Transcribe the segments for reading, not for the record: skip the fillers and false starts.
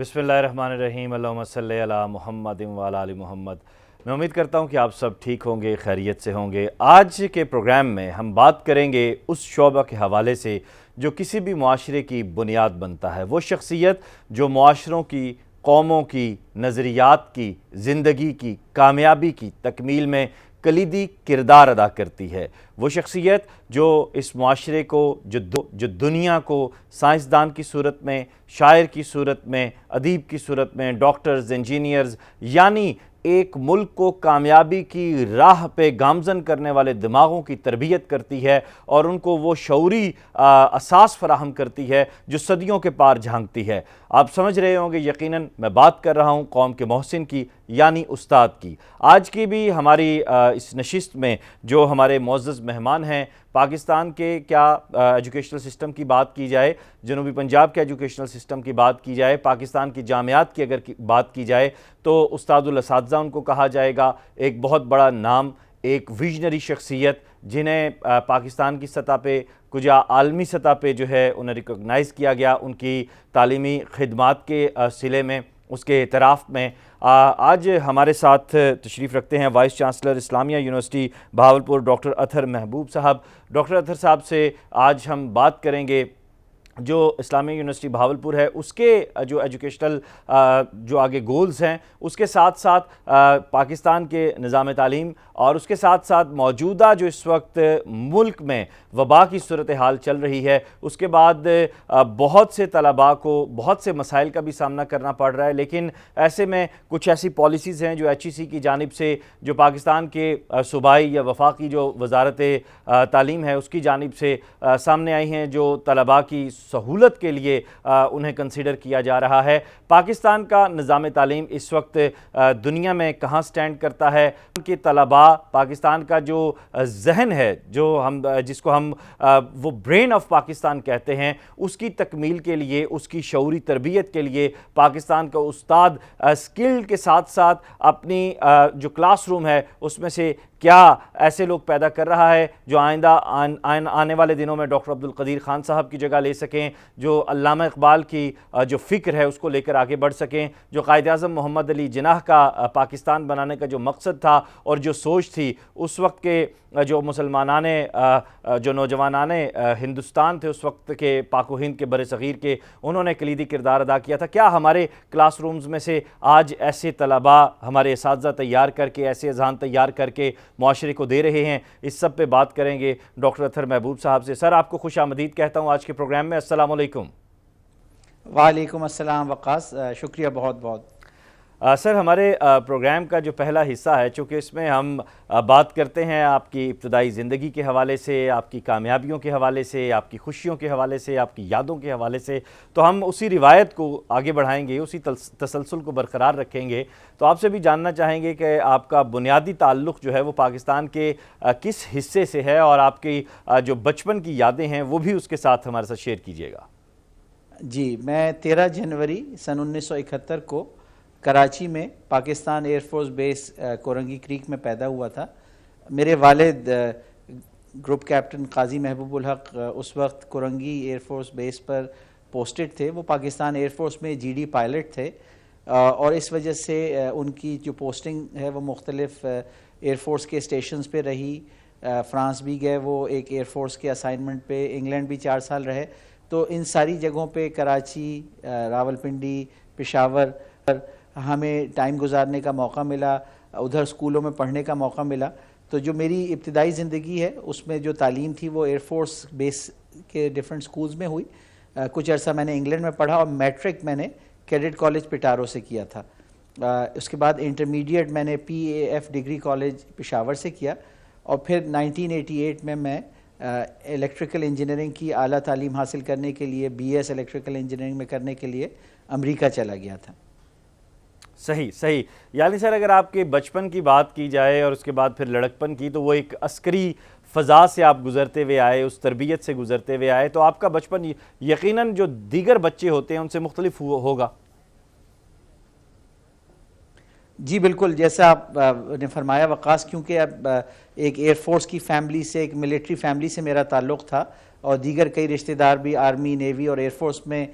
بسم اللہ الرحمن الرحیم، اللہم صلی علی محمد وعلی آل محمد۔ میں امید کرتا ہوں کہ آپ سب ٹھیک ہوں گے، خیریت سے ہوں گے۔ آج کے پروگرام میں ہم بات کریں گے اس شعبہ کے حوالے سے جو کسی بھی معاشرے کی بنیاد بنتا ہے، وہ شخصیت جو معاشروں کی، قوموں کی، نظریات کی، زندگی کی، کامیابی کی تکمیل میں کلیدی کردار ادا کرتی ہے، وہ شخصیت جو اس معاشرے کو، جو دنیا کو سائنسدان کی صورت میں، شاعر کی صورت میں، ادیب کی صورت میں، ڈاکٹرز، انجینئرز، یعنی ایک ملک کو کامیابی کی راہ پہ گامزن کرنے والے دماغوں کی تربیت کرتی ہے اور ان کو وہ شعوری اساس فراہم کرتی ہے جو صدیوں کے پار جھانکتی ہے۔ آپ سمجھ رہے ہوں گے یقیناً میں بات کر رہا ہوں قوم کے محسن کی، یعنی استاد کی۔ آج کی بھی ہماری اس نشست میں جو ہمارے معزز مہمان ہیں، پاکستان کے کیا ایجوکیشنل سسٹم کی بات کی جائے، جنوبی پنجاب کے ایجوکیشنل سسٹم کی بات کی جائے، پاکستان کی جامعات کی اگر بات کی جائے تو استاد الاساتذہ ان کو کہا جائے گا، ایک بہت بڑا نام، ایک ویژنری شخصیت جنہیں پاکستان کی سطح پہ کچھ عالمی سطح پہ جو ہے انہیں ریکگنائز کیا گیا ان کی تعلیمی خدمات کے صلے میں، اس کے اعتراف میں۔ آج ہمارے ساتھ تشریف رکھتے ہیں وائس چانسلر اسلامیہ یونیورسٹی بہاولپور ڈاکٹر اطہر محبوب صاحب۔ ڈاکٹر اطہر صاحب سے آج ہم بات کریں گے جو اسلامیہ یونیورسٹی بہاولپور ہے اس کے جو ایجوکیشنل جو آگے گولز ہیں، اس کے ساتھ ساتھ پاکستان کے نظام تعلیم اور اس کے ساتھ ساتھ موجودہ جو اس وقت ملک میں وبا کی صورتحال چل رہی ہے، اس کے بعد بہت سے طلباء کو بہت سے مسائل کا بھی سامنا کرنا پڑ رہا ہے، لیکن ایسے میں کچھ ایسی پالیسیز ہیں جو HEC کی جانب سے، جو پاکستان کے صوبائی یا وفاقی جو وزارت تعلیم ہے اس کی جانب سے سامنے آئی ہیں، جو طلباء کی سہولت کے لیے انہیں کنسیڈر کیا جا رہا ہے۔ پاکستان کا نظام تعلیم اس وقت دنیا میں کہاں سٹینڈ کرتا ہے کہ طلباء پاکستان کا جو ذہن ہے، جس کو ہم وہ برین آف پاکستان کہتے ہیں، اس کی تکمیل کے لیے، اس کی شعوری تربیت کے لیے پاکستان کا استاد اسکل کے ساتھ ساتھ اپنی جو کلاس روم ہے اس میں سے کیا ایسے لوگ پیدا کر رہا ہے جو آنے والے دنوں میں ڈاکٹر عبدالقدیر خان صاحب کی جگہ لے سکیں، جو علامہ اقبال کی جو فکر ہے اس کو لے کر آگے بڑھ سکیں، جو قائد اعظم محمد علی جناح کا پاکستان بنانے کا جو مقصد تھا اور جو سوچ تھی، اس وقت کے جو جو نوجوانان ہندوستان تھے اس وقت کے پاک و ہند کے بر صغیر کے، انہوں نے کلیدی کردار ادا کیا تھا۔ کیا ہمارے کلاس رومز میں سے آج ایسے طلباء ہمارے اساتذہ تیار کر کے، ایسے اذہان تیار کر کے معاشرے کو دے رہے ہیں؟ اس سب پہ بات کریں گے ڈاکٹر اطہر محبوب صاحب سے۔ سر، آپ کو خوش آمدید کہتا ہوں آج کے پروگرام میں۔ السلام علیکم۔ وعلیکم السلام وقاص، شکریہ بہت بہت۔ سر، ہمارے پروگرام کا جو پہلا حصہ ہے، چونکہ اس میں ہم بات کرتے ہیں آپ کی ابتدائی زندگی کے حوالے سے، آپ کی کامیابیوں کے حوالے سے، آپ کی خوشیوں کے حوالے سے، آپ کی یادوں کے حوالے سے، تو ہم اسی روایت کو آگے بڑھائیں گے، اسی تسلسل کو برقرار رکھیں گے۔ تو آپ سے بھی جاننا چاہیں گے کہ آپ کا بنیادی تعلق جو ہے وہ پاکستان کے کس حصے سے ہے، اور آپ کی جو بچپن کی یادیں ہیں وہ بھی اس کے ساتھ ہمارے ساتھ شیئر کیجیے گا۔ جی، میں 13 جنوری سن 1971 کو کراچی میں Pakistan air force base Korangi creek میں پیدا ہوا تھا۔ میرے والد گروپ کیپٹن قاضی محبوب الحق اس وقت کورنگی ایئر فورس بیس پر پوسٹڈ تھے۔ وہ پاکستان ایئر فورس میں GD پائلٹ تھے، اور اس وجہ سے ان کی جو پوسٹنگ ہے وہ مختلف ایئر فورس کے اسٹیشنز پہ رہی۔ فرانس بھی گئے وہ ایک ایئر فورس کے اسائنمنٹ پہ، انگلینڈ بھی 4 سال رہے۔ تو ان ساری جگہوں پہ، کراچی، راولپنڈی، پشاور، ہمیں ٹائم گزارنے کا موقع ملا، ادھر اسکولوں میں پڑھنے کا موقع ملا۔ تو جو میری ابتدائی زندگی ہے اس میں جو تعلیم تھی وہ ایئر فورس بیس کے ڈیفرنٹ سکولز میں ہوئی۔ کچھ عرصہ میں نے انگلینڈ میں پڑھا، اور میٹرک میں نے کیڈٹ کالج پٹارو سے کیا تھا۔ اس کے بعد انٹرمیڈیٹ میں نے PAF ڈگری کالج پشاور سے کیا، اور پھر 1988 میں الیکٹریکل انجینئرنگ کی اعلیٰ تعلیم حاصل کرنے کے لیے BS الیکٹریکل انجینئرنگ میں کرنے کے لیے امریکہ چلا گیا تھا۔ صحیح۔ یعنی سر، اگر آپ کے بچپن کی بات کی جائے اور اس کے بعد پھر لڑکپن کی، تو وہ ایک عسکری فضا سے آپ گزرتے ہوئے آئے، اس تربیت سے گزرتے ہوئے آئے، تو آپ کا بچپن یقیناً جو دیگر بچے ہوتے ہیں ان سے مختلف ہوگا۔ جی بالکل، جیسا آپ نے فرمایا وقاص، کیونکہ اب ایک ایئر فورس کی فیملی سے، ایک ملٹری فیملی سے میرا تعلق تھا، اور دیگر کئی رشتہ دار بھی آرمی، نیوی اور ایئر فورس میں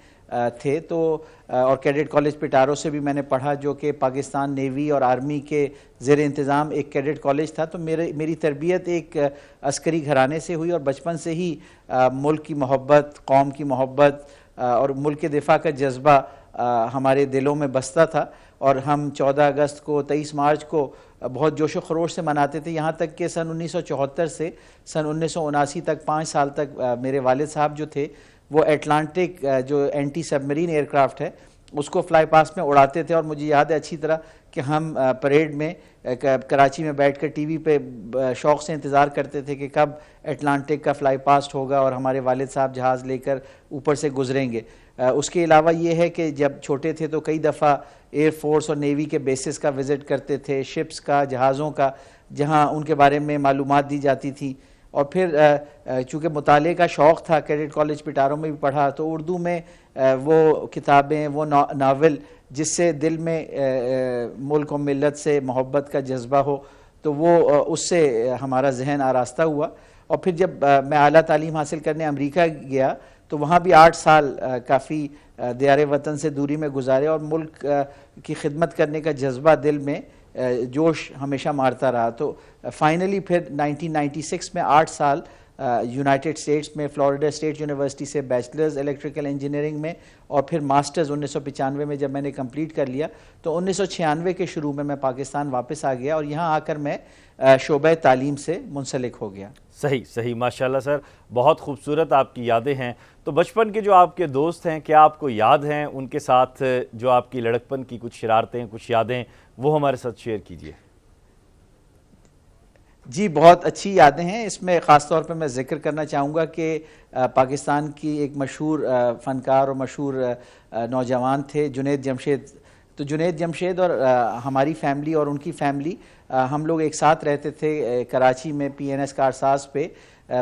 تھے تو اور کیڈٹ کالج پٹارو سے بھی میں نے پڑھا جو کہ پاکستان نیوی اور آرمی کے زیر انتظام ایک کیڈٹ کالج تھا. تو میری تربیت ایک عسکری گھرانے سے ہوئی اور بچپن سے ہی ملک کی محبت, قوم کی محبت اور ملک کے دفاع کا جذبہ ہمارے دلوں میں بستا تھا. اور ہم 14 اگست کو 23 مارچ کو بہت جوش و خروش سے مناتے تھے, یہاں تک کہ سن 1974 سے سن 1979 تک 5 سال تک میرے والد صاحب جو تھے وہ اٹلانٹک جو اینٹی سب مرین ایئر کرافٹ ہے اس کو فلائی پاس میں اڑاتے تھے. اور مجھے یاد ہے اچھی طرح کہ ہم پریڈ میں کراچی میں بیٹھ کر ٹی وی پہ شوق سے انتظار کرتے تھے کہ کب اٹلانٹک کا فلائی پاسٹ ہوگا اور ہمارے والد صاحب جہاز لے کر اوپر سے گزریں گے. اس کے علاوہ یہ ہے کہ جب چھوٹے تھے تو کئی دفعہ ایئر فورس اور نیوی کے بیسز کا وزٹ کرتے تھے, شپس کا, جہازوں کا, جہاں ان کے بارے میں معلومات دی جاتی تھی. اور پھر چونکہ مطالعے کا شوق تھا, کیڈٹ کالج پٹارو میں بھی پڑھا, تو اردو میں وہ کتابیں, وہ ناول جس سے دل میں ملک و ملت سے محبت کا جذبہ ہو, تو وہ اس سے ہمارا ذہن آراستہ ہوا. اور پھر جب میں اعلیٰ تعلیم حاصل کرنے امریکہ گیا تو وہاں بھی 8 سال کافی دیار وطن سے دوری میں گزارے اور ملک کی خدمت کرنے کا جذبہ دل میں جوش ہمیشہ مارتا رہا. تو فائنلی پھر 1996 میں 8 سال یونائٹڈ اسٹیٹس میں فلوریڈا اسٹیٹ یونیورسٹی سے بیچلرز الیکٹریکل انجینئرنگ میں اور پھر ماسٹرز 1995 میں جب میں نے کمپلیٹ کر لیا تو 1996 کے شروع میں پاکستان واپس آ گیا اور یہاں آ کر میں شعبہ تعلیم سے منسلک ہو گیا. صحیح ماشاءاللہ سر, بہت خوبصورت آپ کی یادیں ہیں. تو بچپن کے جو آپ کے دوست ہیں, کیا آپ کو یاد ہیں ان کے ساتھ جو آپ کی لڑکپن کی کچھ شرارتیں, کچھ یادیں, وہ ہمارے ساتھ شیئر کیجیے. جی بہت اچھی یادیں ہیں. اس میں خاص طور پہ میں ذکر کرنا چاہوں گا کہ پاکستان کی ایک مشہور فنکار اور مشہور نوجوان تھے جنید جمشید. تو جنید جمشید اور ہماری فیملی اور ان کی فیملی, ہم لوگ ایک ساتھ رہتے تھے کراچی میں پی این ایس کارساز پہ.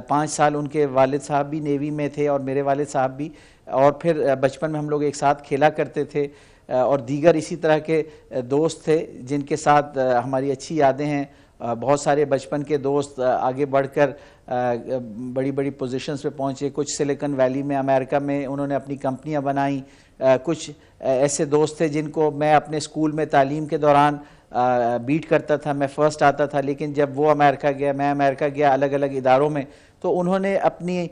5 سال ان کے والد صاحب بھی نیوی میں تھے اور میرے والد صاحب بھی, اور پھر بچپن میں ہم لوگ ایک ساتھ کھیلا کرتے تھے. اور دیگر اسی طرح کے دوست تھے جن کے ساتھ ہماری اچھی یادیں ہیں. بہت سارے بچپن کے دوست آگے بڑھ کر بڑی بڑی پوزیشنز پہ پہنچے. کچھ سلیکن ویلی میں امریکہ میں انہوں نے اپنی کمپنیاں بنائیں. کچھ ایسے دوست تھے جن کو میں اپنے اسکول میں تعلیم کے دوران بیٹ کرتا تھا, میں فرسٹ آتا تھا, لیکن جب وہ امریکہ گیا, میں امریکہ گیا الگ الگ اداروں میں, تو انہوں نے اپنی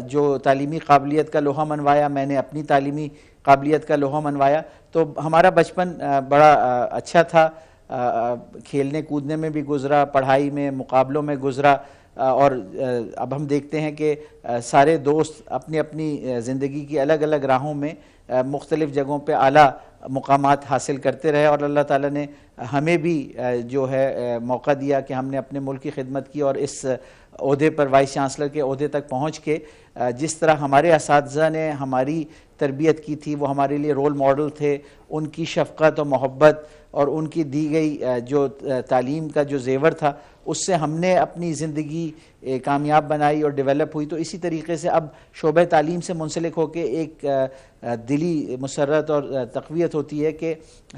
جو تعلیمی قابلیت کا لوہا منوایا, میں نے اپنی تعلیمی قابلیت کا لوہا منوایا. تو ہمارا بچپن بڑا اچھا تھا, کھیلنے کودنے میں بھی گزرا, پڑھائی میں, مقابلوں میں گزرا. اور اب ہم دیکھتے ہیں کہ سارے دوست اپنی اپنی زندگی کی الگ الگ راہوں میں مختلف جگہوں پہ اعلیٰ مقامات حاصل کرتے رہے, اور اللہ تعالیٰ نے ہمیں بھی جو ہے موقع دیا کہ ہم نے اپنے ملک کی خدمت کی اور اس عہدے پر, وائس چانسلر کے عہدے تک پہنچ کے جس طرح ہمارے اساتذہ نے ہماری تربیت کی تھی, وہ ہمارے لیے رول ماڈل تھے. ان کی شفقت اور محبت اور ان کی دی گئی جو تعلیم کا جو زیور تھا, اس سے ہم نے اپنی زندگی کامیاب بنائی اور ڈیولپ ہوئی. تو اسی طریقے سے اب شعبہ تعلیم سے منسلک ہو کے ایک دلی مسرت اور تقویت ہوتی ہے کہ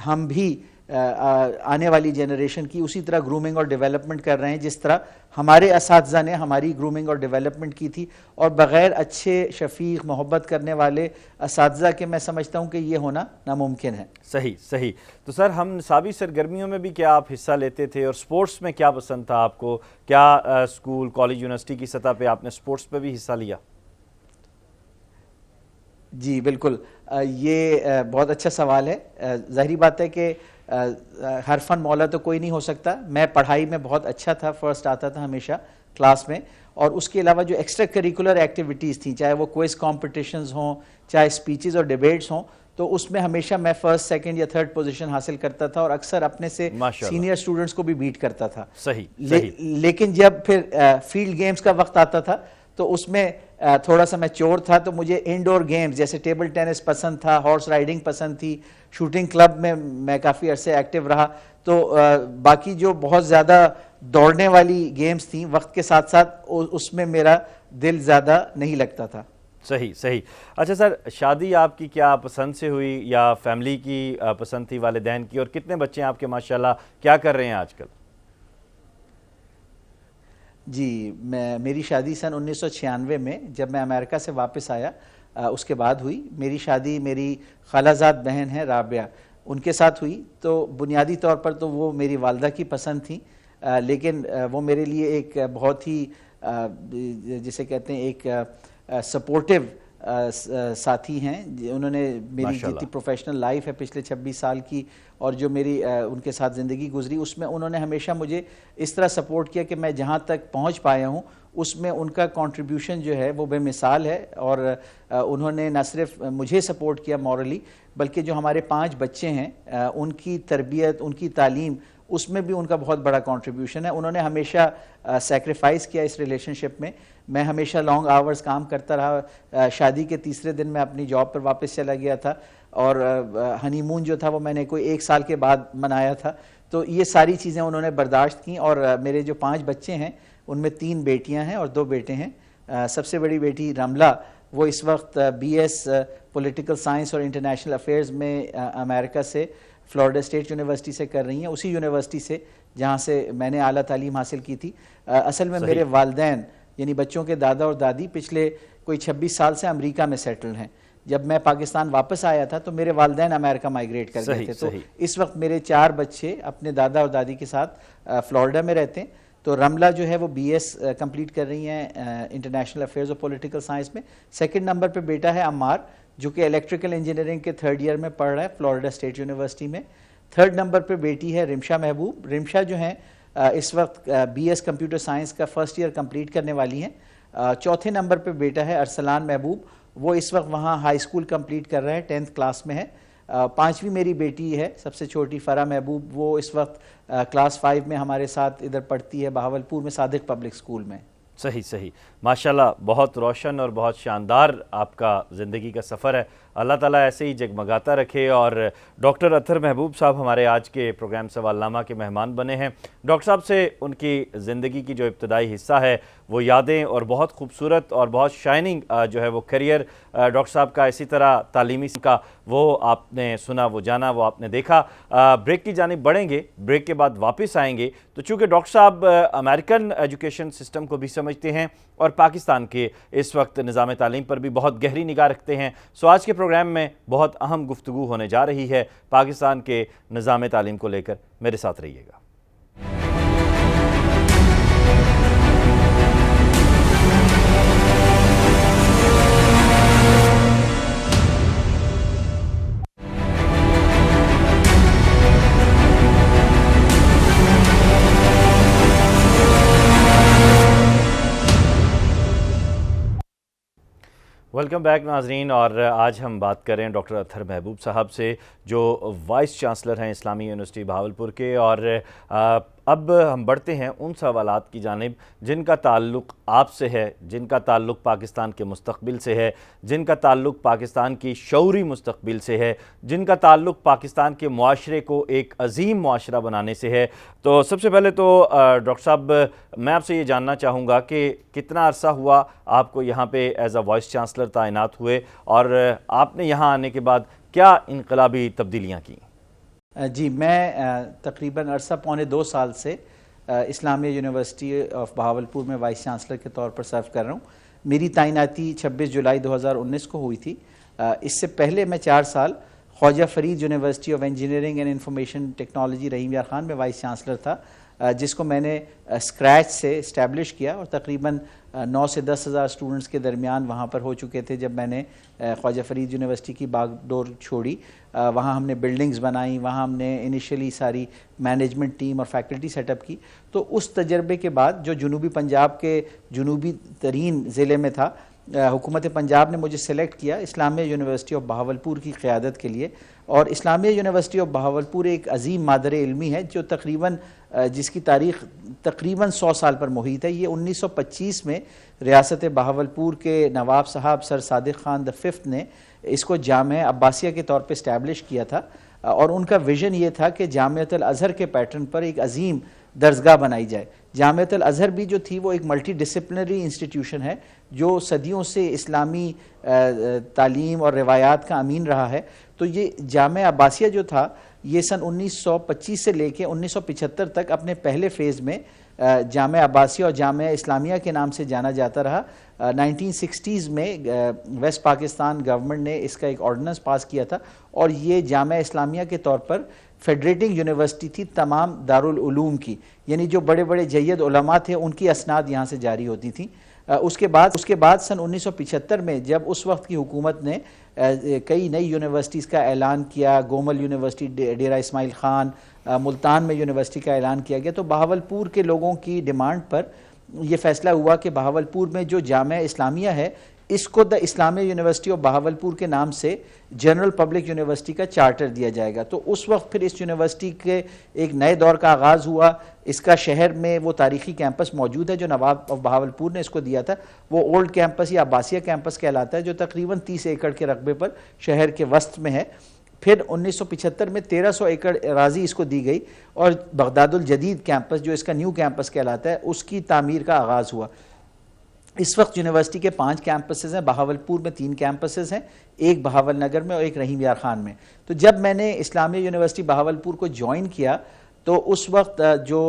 ہم بھی آنے والی جنریشن کی اسی طرح گرومنگ اور ڈیولپمنٹ کر رہے ہیں جس طرح ہمارے اساتذہ نے ہماری گرومنگ اور ڈیولپمنٹ کی تھی. اور بغیر اچھے شفیق محبت کرنے والے اساتذہ کے میں سمجھتا ہوں کہ یہ ہونا ناممکن ہے. صحیح. تو سر ہم نصابی سرگرمیوں میں بھی کیا آپ حصہ لیتے تھے, اور سپورٹس میں کیا پسند تھا آپ کو؟ کیا اسکول, کالج, یونیورسٹی کی سطح پہ آپ نے سپورٹس پہ بھی حصہ لیا؟ جی بالکل, یہ بہت اچھا سوال ہے. ظاہری بات ہے کہ ہر فن مولا تو کوئی نہیں ہو سکتا. میں پڑھائی میں بہت اچھا تھا, فرسٹ آتا تھا ہمیشہ کلاس میں, اور اس کے علاوہ جو ایکسٹرا کریکولر ایکٹیویٹیز تھیں, چاہے وہ کوئز کمپٹیشنز ہوں, چاہے اسپیچز اور ڈیبیٹس ہوں, تو اس میں ہمیشہ میں فرسٹ, سیکنڈ یا تھرڈ پوزیشن حاصل کرتا تھا اور اکثر اپنے سے سینئر اسٹوڈنٹس کو بھی بیٹ کرتا تھا. لیکن جب پھر فیلڈ گیمز کا وقت آتا تھا تو اس میں تھوڑا سا میں چور تھا, تو مجھے انڈور گیمز جیسے ٹیبل ٹینس پسند تھا, ہارس رائڈنگ پسند تھی, شوٹنگ کلب میں کافی عرصے ایکٹیو رہا. تو باقی جو بہت زیادہ دوڑنے والی گیمز تھیں وقت کے ساتھ ساتھ اس میں میرا دل زیادہ نہیں لگتا تھا. صحیح. اچھا سر, شادی آپ کی کیا پسند سے ہوئی یا فیملی کی پسند تھی, والدین کی, اور کتنے بچے ہیں آپ کے ماشاءاللہ, کیا کر رہے ہیں آج کل؟ جی میری شادی سن 1996 میں جب میں امریکہ سے واپس آیا اس کے بعد ہوئی. میری شادی میری خالہ بہن ہے رابعہ ان کے ساتھ ہوئی. تو بنیادی طور پر تو وہ میری والدہ کی پسند تھیں, لیکن وہ میرے لیے ایک بہت ہی جسے کہتے ہیں ایک سپورٹیو ساتھی ہیں. انہوں نے میری جتنی پروفیشنل لائف ہے پچھلے 26 سال کی اور جو میری ان کے ساتھ زندگی گزری, اس میں انہوں نے ہمیشہ مجھے اس طرح سپورٹ کیا کہ میں جہاں تک پہنچ پایا ہوں اس میں ان کا کنٹریبیوشن جو ہے وہ بے مثال ہے. اور انہوں نے نہ صرف مجھے سپورٹ کیا مورلی, بلکہ جو ہمارے 5 بچے ہیں ان کی تربیت, ان کی تعلیم, اس میں بھی ان کا بہت بڑا کنٹریبیوشن ہے. انہوں نے ہمیشہ سیکریفائس کیا اس ریلیشن شپ میں. میں ہمیشہ لانگ آورز کام کرتا رہا. شادی کے تیسرے دن میں اپنی جاب پر واپس چلا گیا تھا, اور ہنی مون جو تھا وہ میں نے کوئی 1 سال کے بعد منایا تھا. تو یہ ساری چیزیں انہوں نے برداشت کیں. اور میرے جو 5 بچے ہیں ان میں 3 بیٹیاں ہیں اور 2 بیٹے ہیں. سب سے بڑی بیٹی رملہ وہ اس وقت BS پولیٹیکل سائنس اور انٹرنیشنل افیئرز میں امریکہ سے فلوریڈا اسٹیٹ یونیورسٹی سے کر رہی ہیں, اسی یونیورسٹی سے جہاں سے میں نے اعلیٰ تعلیم حاصل کی تھی. اصل میں میرے والدین یعنی بچوں کے دادا اور دادی پچھلے کوئی 26 سال سے امریکہ میں سیٹلڈ ہیں. جب میں پاکستان واپس آیا تھا تو میرے والدین امریکہ مائیگریٹ کر گئے تھے. تو اس وقت میرے 4 بچے اپنے دادا اور دادی کے ساتھ فلوریڈا میں رہتے ہیں. تو رملہ جو ہے وہ BS کمپلیٹ کر رہی ہیں انٹرنیشنل افیئرز اور پولیٹیکل سائنس میں. سیکنڈ نمبر پہ بیٹا ہے عمار جو کہ الیکٹریکل انجینئرنگ کے 3rd ایئر میں پڑھ رہا ہے فلوریڈا اسٹیٹ یونیورسٹی میں. 3rd نمبر پہ بیٹی ہے رمشا محبوب. رمشا جو ہیں اس وقت BS کمپیوٹر سائنس کا 1st ایئر کمپلیٹ کرنے والی ہیں. 4تھے نمبر پہ بیٹا ہے ارسلان محبوب, وہ اس وقت وہاں ہائی اسکول کمپلیٹ کر رہے ہیں, 10th کلاس میں ہے. 5ویں میری بیٹی ہے سب سے چھوٹی فرح محبوب, وہ اس وقت کلاس 5 میں ہمارے ساتھ ادھر پڑھتی ہے بہاولپور میں صادق پبلک اسکول میں. صحیح ماشاءاللہ, بہت روشن اور بہت شاندار آپ کا زندگی کا سفر ہے. اللہ تعالیٰ ایسے ہی جگمگاتا رکھے. اور ڈاکٹر اطہر محبوب صاحب ہمارے آج کے پروگرام سوال نامہ کے مہمان بنے ہیں. ڈاکٹر صاحب سے ان کی زندگی کی جو ابتدائی حصہ ہے وہ یادیں اور بہت خوبصورت اور بہت شائننگ جو ہے وہ کریئر ڈاکٹر صاحب کا, اسی طرح تعلیمی کا, وہ آپ نے سنا, وہ جانا, وہ آپ نے دیکھا. بریک کی جانب بڑھیں گے, بریک کے بعد واپس آئیں گے. تو چونکہ ڈاکٹر صاحب امریکن ایجوکیشن سسٹم کو بھی سمجھتے ہیں اور پاکستان کے اس وقت نظام تعلیم پر بھی بہت گہری نگاہ رکھتے ہیں, سو آج کے پروگرام میں بہت اہم گفتگو ہونے جا رہی ہے پاکستان کے نظام تعلیم کو لے کر. میرے ساتھ رہیے گا. ویلکم بیک ناظرین. اور آج ہم بات کر رہے ہیں ڈاکٹر اطہر محبوب صاحب سے جو وائس چانسلر ہیں اسلامی یونیورسٹی بہاولپور کے. اور اب ہم بڑھتے ہیں ان سوالات کی جانب جن کا تعلق آپ سے ہے, جن کا تعلق پاکستان کے مستقبل سے ہے, جن کا تعلق پاکستان کی شعوری مستقبل سے ہے, جن کا تعلق پاکستان کے معاشرے کو ایک عظیم معاشرہ بنانے سے ہے. تو سب سے پہلے تو ڈاکٹر صاحب میں آپ سے یہ جاننا چاہوں گا کہ کتنا عرصہ ہوا آپ کو یہاں پہ ایز اے وائس چانسلر تعینات ہوئے, اور آپ نے یہاں آنے کے بعد کیا انقلابی تبدیلیاں کی؟ جی, میں تقریباً عرصہ پونے 2 سال سے اسلامیہ یونیورسٹی آف بہاولپور میں وائس چانسلر کے طور پر سرو کر رہا ہوں. میری تعیناتی 26 جولائی 2019 کو ہوئی تھی. اس سے پہلے میں 4 سال Khwaja Farid university of engineering and information technology Rahim Yar Khan میں وائس چانسلر تھا, جس کو میں نے اسکریچ سے اسٹیبلش کیا, اور تقریباً 9 سے 10 ہزار اسٹوڈنٹس کے درمیان وہاں پر ہو چکے تھے جب میں نے خواجہ فرید یونیورسٹی کی باغ ڈور چھوڑی. وہاں ہم نے بلڈنگز بنائیں, وہاں ہم نے انیشلی ساری مینجمنٹ ٹیم اور فیکلٹی سیٹ اپ کی. تو اس تجربے کے بعد جو جنوبی پنجاب کے جنوبی ترین ضلع میں تھا, حکومت پنجاب نے مجھے سلیکٹ کیا اسلامیہ یونیورسٹی آف بہاولپور کی قیادت کے لیے. اور اسلامیہ یونیورسٹی آف بہاولپور ایک عظیم مادر علمی ہے جو تقریباً جس کی تاریخ تقریباً 100 سال پر محیط ہے. یہ 1925 میں ریاست بہاولپور کے نواب صاحب سر صادق خان the 5th نے اس کو جامعہ عباسیہ کے طور پہ اسٹیبلش کیا تھا, اور ان کا ویژن یہ تھا کہ جامعۃ الازہر کے پیٹرن پر ایک عظیم درسگاہ بنائی جائے. جامعۃ الازہر بھی جو تھی وہ ایک ملٹی ڈسپلنری انسٹیٹیوشن ہے جو صدیوں سے اسلامی تعلیم اور روایات کا امین رہا ہے. تو یہ جامعہ عباسیہ جو تھا یہ سن 1925 سے لے کے 1975 تک اپنے پہلے فیز میں جامعہ عباسیہ اور جامعہ اسلامیہ کے نام سے جانا جاتا رہا. 1960s میں ویسٹ پاکستان گورنمنٹ نے اس کا ایک آرڈیننس پاس کیا تھا اور یہ جامعہ اسلامیہ کے طور پر فیڈریٹنگ یونیورسٹی تھی تمام دارالعلوم کی, یعنی جو بڑے بڑے جید علماء تھے ان کی اسناد یہاں سے جاری ہوتی تھیں. اس کے بعد سن 1975 میں جب اس وقت کی حکومت نے کئی نئی یونیورسٹیز کا اعلان کیا, گومل یونیورسٹی ڈیرہ اسماعیل خان, ملتان میں یونیورسٹی کا اعلان کیا گیا, تو بہاولپور کے لوگوں کی ڈیمانڈ پر یہ فیصلہ ہوا کہ بہاولپور میں جو جامعہ اسلامیہ ہے اس کو دا اسلامیہ یونیورسٹی آف بہاولپور کے نام سے جنرل پبلک یونیورسٹی کا چارٹر دیا جائے گا. تو اس وقت پھر اس یونیورسٹی کے ایک نئے دور کا آغاز ہوا. اس کا شہر میں وہ تاریخی کیمپس موجود ہے جو نواب آف بہاولپور نے اس کو دیا تھا, وہ اولڈ کیمپس یا عباسیہ کیمپس کہلاتا ہے, جو تقریباً 30 ایکڑ کے رقبے پر شہر کے وسط میں ہے. پھر 1975 میں 1300 ایکڑ اراضی اس کو دی گئی اور بغداد الجدید کیمپس جو اس کا نیو کیمپس کہلاتا ہے اس کی تعمیر کا آغاز ہوا. اس وقت یونیورسٹی کے 5 کیمپسز ہیں, بہاولپور میں 3 کیمپسز ہیں, ایک بہاول نگر میں اور ایک رحیم یار خان میں. تو جب میں نے اسلامیہ یونیورسٹی بہاولپور کو جوائن کیا تو اس وقت جو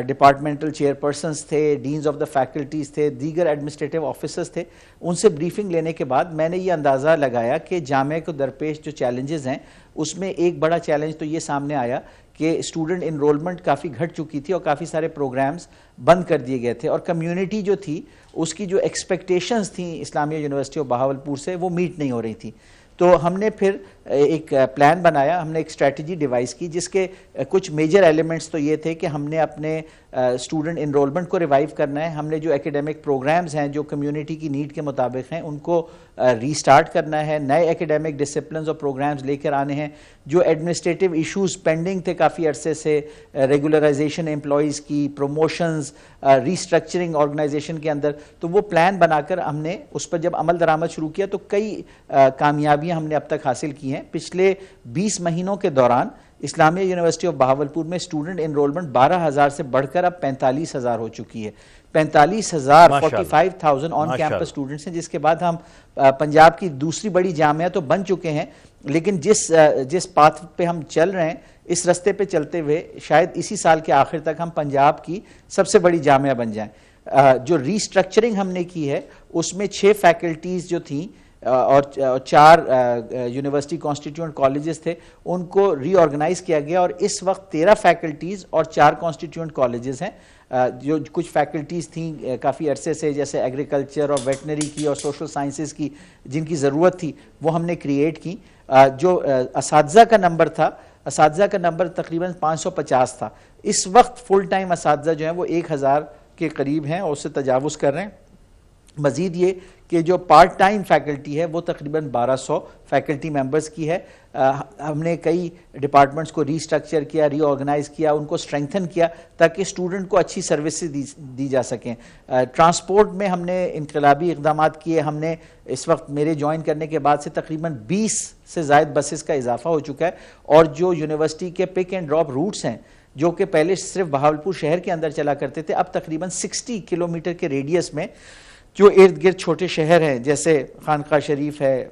ڈپارٹمنٹل چیئرپرسنز تھے, ڈینز آف دا فیکلٹیز تھے, دیگر ایڈمنسٹریٹو آفیسرز تھے, ان سے بریفنگ لینے کے بعد میں نے یہ اندازہ لگایا کہ جامعہ کو درپیش جو چیلنجز ہیں اس میں ایک بڑا چیلنج تو یہ سامنے آیا کہ اسٹوڈنٹ انرولمنٹ کافی گھٹ چکی تھی اور کافی سارے پروگرامز بند کر دیے گئے تھے, اور کمیونٹی جو تھی اس کی جو ایکسپیکٹیشنز تھیں اسلامیہ یونیورسٹی آف بہاولپور سے وہ میٹ نہیں ہو رہی تھی. تو ہم نے پھر ایک پلان بنایا, ہم نے ایک اسٹریٹجی ڈیوائز کی جس کے کچھ میجر ایلیمنٹس تو یہ تھے کہ ہم نے اپنے اسٹوڈنٹ انرولمنٹ کو ریوائیو کرنا ہے, ہم نے جو ایکیڈیمک پروگرامز ہیں جو کمیونٹی کی نیڈ کے مطابق ہیں ان کو ری سٹارٹ کرنا ہے, نئے ایکیڈیمک ڈسپلنز اور پروگرامز لے کر آنے ہیں, جو ایڈمنسٹریٹو ایشوز پینڈنگ تھے کافی عرصے سے, ریگولرائزیشن امپلائیز کی, پروموشنز, ری اسٹرکچرنگ آرگنائزیشن کے اندر, تو وہ پلان بنا کر ہم نے اس پر جب عمل درآمد شروع کیا تو کئی کامیابیاں ہم نے اب تک حاصل کی ہیں. پچھلے 20 مہینوں کے دوران اسلامیہ یونیورسٹی آف بہاولپور میں اسٹوڈنٹ انرولمنٹ 12,000 سے بڑھ کر اب 45,000 ہو چکی ہے. 45,000 45,000 آن کیمپس اسٹوڈنٹس ہیں, جس کے بعد ہم پنجاب کی دوسری بڑی جامعہ تو بن چکے ہیں, لیکن جس پاتھ پہ ہم چل رہے ہیں اس رستے پہ چلتے ہوئے شاید اسی سال کے آخر تک ہم پنجاب کی سب سے بڑی جامعہ بن جائیں. جو ری اسٹرکچرنگ ہم نے کی ہے اس میں 6 فیکلٹیز جو تھیں اور 4 یونیورسٹی کانسٹیٹیوئنٹ کالجز تھے ان کو ری آرگنائز کیا گیا, اور اس وقت 13 فیکلٹیز اور 4 کانسٹیٹیوئنٹ کالجز ہیں. جو کچھ فیکلٹیز تھیں کافی عرصے سے جیسے ایگریکلچر اور ویٹنری کی اور سوشل سائنسز کی جن کی ضرورت تھی وہ ہم نے کریٹ کی. جو اساتذہ کا نمبر تقریباً 550 تھا, اس وقت فل ٹائم اساتذہ جو ہیں وہ 1000 کے قریب ہیں اور اس سے تجاوز کر رہے ہیں. مزید یہ کہ جو پارٹ ٹائم فیکلٹی ہے وہ تقریباً 1200 فیکلٹی ممبرز کی ہے. ہم نے کئی ڈپارٹمنٹس کو ری اسٹرکچر کیا, ری آرگنائز کیا, ان کو اسٹرینگتھن کیا تاکہ اسٹوڈنٹ کو اچھی سروسز دی جا سکیں. ٹرانسپورٹ میں ہم نے انقلابی اقدامات کیے. ہم نے اس وقت میرے جوائن کرنے کے بعد سے تقریباً 20 سے زائد بسز کا اضافہ ہو چکا ہے, اور جو یونیورسٹی کے پک اینڈ ڈراپ روٹس ہیں جو کہ پہلے صرف بہاولپور شہر کے اندر چلا کرتے تھے, اب تقریباً 60 کلومیٹر کے ریڈیس میں جو ارد گرد چھوٹے شہر ہیں جیسے خانقاہ شریف ہے,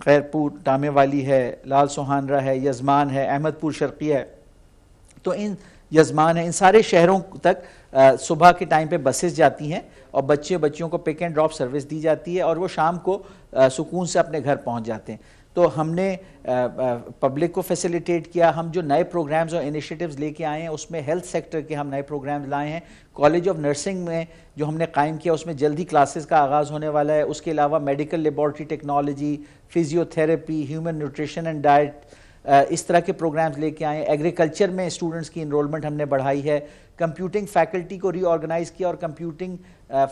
خیرپور ٹامے والی ہے, لال سہانرہ ہے, یزمان ہے, احمد پور شرقیہ ہے, تو یزمان ہے, ان سارے شہروں تک صبح کے ٹائم پہ بسز جاتی ہیں اور بچیوں کو پک اینڈ ڈراپ سروس دی جاتی ہے اور وہ شام کو سکون سے اپنے گھر پہنچ جاتے ہیں. تو ہم نے پبلک کو فیسیلیٹیٹ کیا. ہم جو نئے پروگرامز اور انیشیٹیوز لے کے آئے ہیں اس میں ہیلتھ سیکٹر کے ہم نئے پروگرامز لائے ہیں. کالج آف نرسنگ میں جو ہم نے قائم کیا اس میں جلدی کلاسز کا آغاز ہونے والا ہے. اس کے علاوہ medical laboratory technology, physiotherapy, human nutrition and diet, اس طرح کے پروگرامز لے کے آئے. ایگریکلچر میں اسٹوڈنٹس کی انرولمنٹ ہم نے بڑھائی ہے. کمپیوٹنگ فیکلٹی کو ری آرگنائز کیا اور کمپیوٹنگ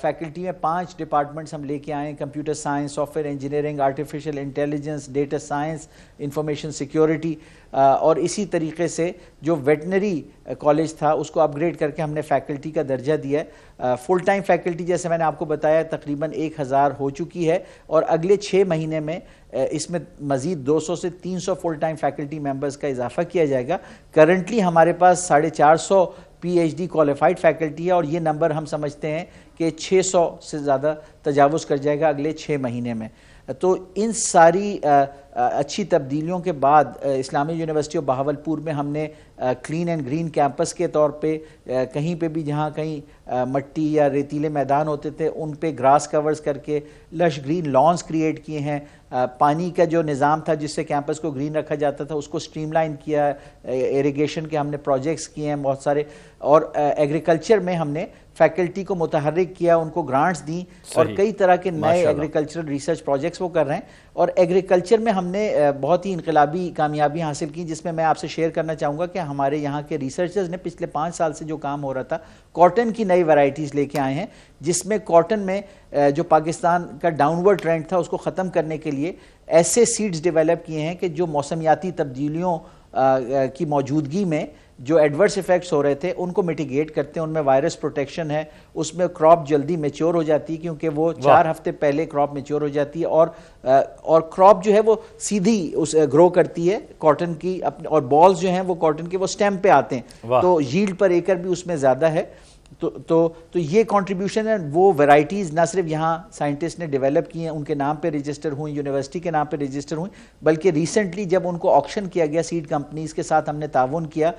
فیکلٹی میں 5 ڈپارٹمنٹس ہم لے کے آئے ہیں. Computer science, soft ware engineering, artificial intelligence, data science, information security, اور اسی طریقے سے جو ویٹنری کالج تھا اس کو اپ گریڈ کر کے ہم نے فیکلٹی کا درجہ دیا ہے. فل ٹائم فیکلٹی جیسے میں نے آپ کو بتایا تقریباً 1000 ہو چکی ہے, اور اگلے 6 مہینے میں اس میں مزید 200 سے 300 فل ٹائم فیکلٹی ممبرز کا اضافہ کیا جائے گا. کرنٹلی ہمارے پاس 450 P H D qualified faculty ہے, اور یہ نمبر ہم سمجھتے ہیں کہ 600 سے زیادہ تجاوز کر جائے گا اگلے 6 مہینے میں. تو ان ساری اچھی تبدیلیوں کے بعد اسلامیہ یونیورسٹی آف بہاولپور میں ہم نے کلین اینڈ گرین کیمپس کے طور پہ کہیں پہ بھی جہاں کہیں مٹی یا ریتیلے میدان ہوتے تھے ان پہ گراس کورز کر کے لش گرین لانس کریٹ کیے ہیں. پانی کا جو نظام تھا جس سے کیمپس کو گرین رکھا جاتا تھا اس کو سٹریم لائن کیا, ایریگیشن کے ہم نے پروجیکٹس کیے ہیں بہت سارے, اور ایگریکلچر میں ہم نے فیکلٹی کو متحرک کیا, ان کو گرانٹس دیں, اور کئی طرح کے نئے ایگریکلچرل ریسرچ پروجیکٹس وہ کر رہے ہیں. اور ایگریکلچر میں ہم نے بہت ہی انقلابی کامیابی حاصل کی, جس میں میں آپ سے شیئر کرنا چاہوں گا کہ ہمارے یہاں کے ریسرچرز نے پچھلے 5 سال سے جو کام ہو رہا تھا, کاٹن کی نئی ورائٹیز لے کے آئے ہیں, جس میں کاٹن میں جو پاکستان کا ڈاؤن ورڈ ٹرینڈ تھا اس کو ختم کرنے کے لیے ایسے سیڈز ڈیولپ کیے ہیں کہ جو موسمیاتی تبدیلیوں کی موجودگی میں جو ایڈورس ایفیکٹس ہو رہے تھے ان کو میٹیگیٹ کرتے ہیں. ان میں وائرس پروٹیکشن ہے, اس میں کراپ جلدی میچور ہو جاتی ہے کیونکہ وہ 4 ہفتے پہلے کراپ میچور ہو جاتی ہے, اور کراپ جو ہے وہ سیدھی اس گرو کرتی ہے کاٹن کی, اور بالز جو ہیں وہ کاٹن کے وہ سٹیم پہ آتے ہیں, تو ییلڈ پر ایکر بھی اس میں زیادہ ہے. تو یہ کنٹریبیوشن ہے. وہ ویرائٹیز نہ صرف یہاں سائنٹسٹ نے ڈیولپ کی ہیں, ان کے نام پہ رجسٹر ہوئیں, یونیورسٹی کے نام پہ رجسٹر ہوئیں, بلکہ ریسنٹلی جب ان کو آکشن کیا گیا سیڈ کمپنیز کے ساتھ ہم نے تعاون کیا,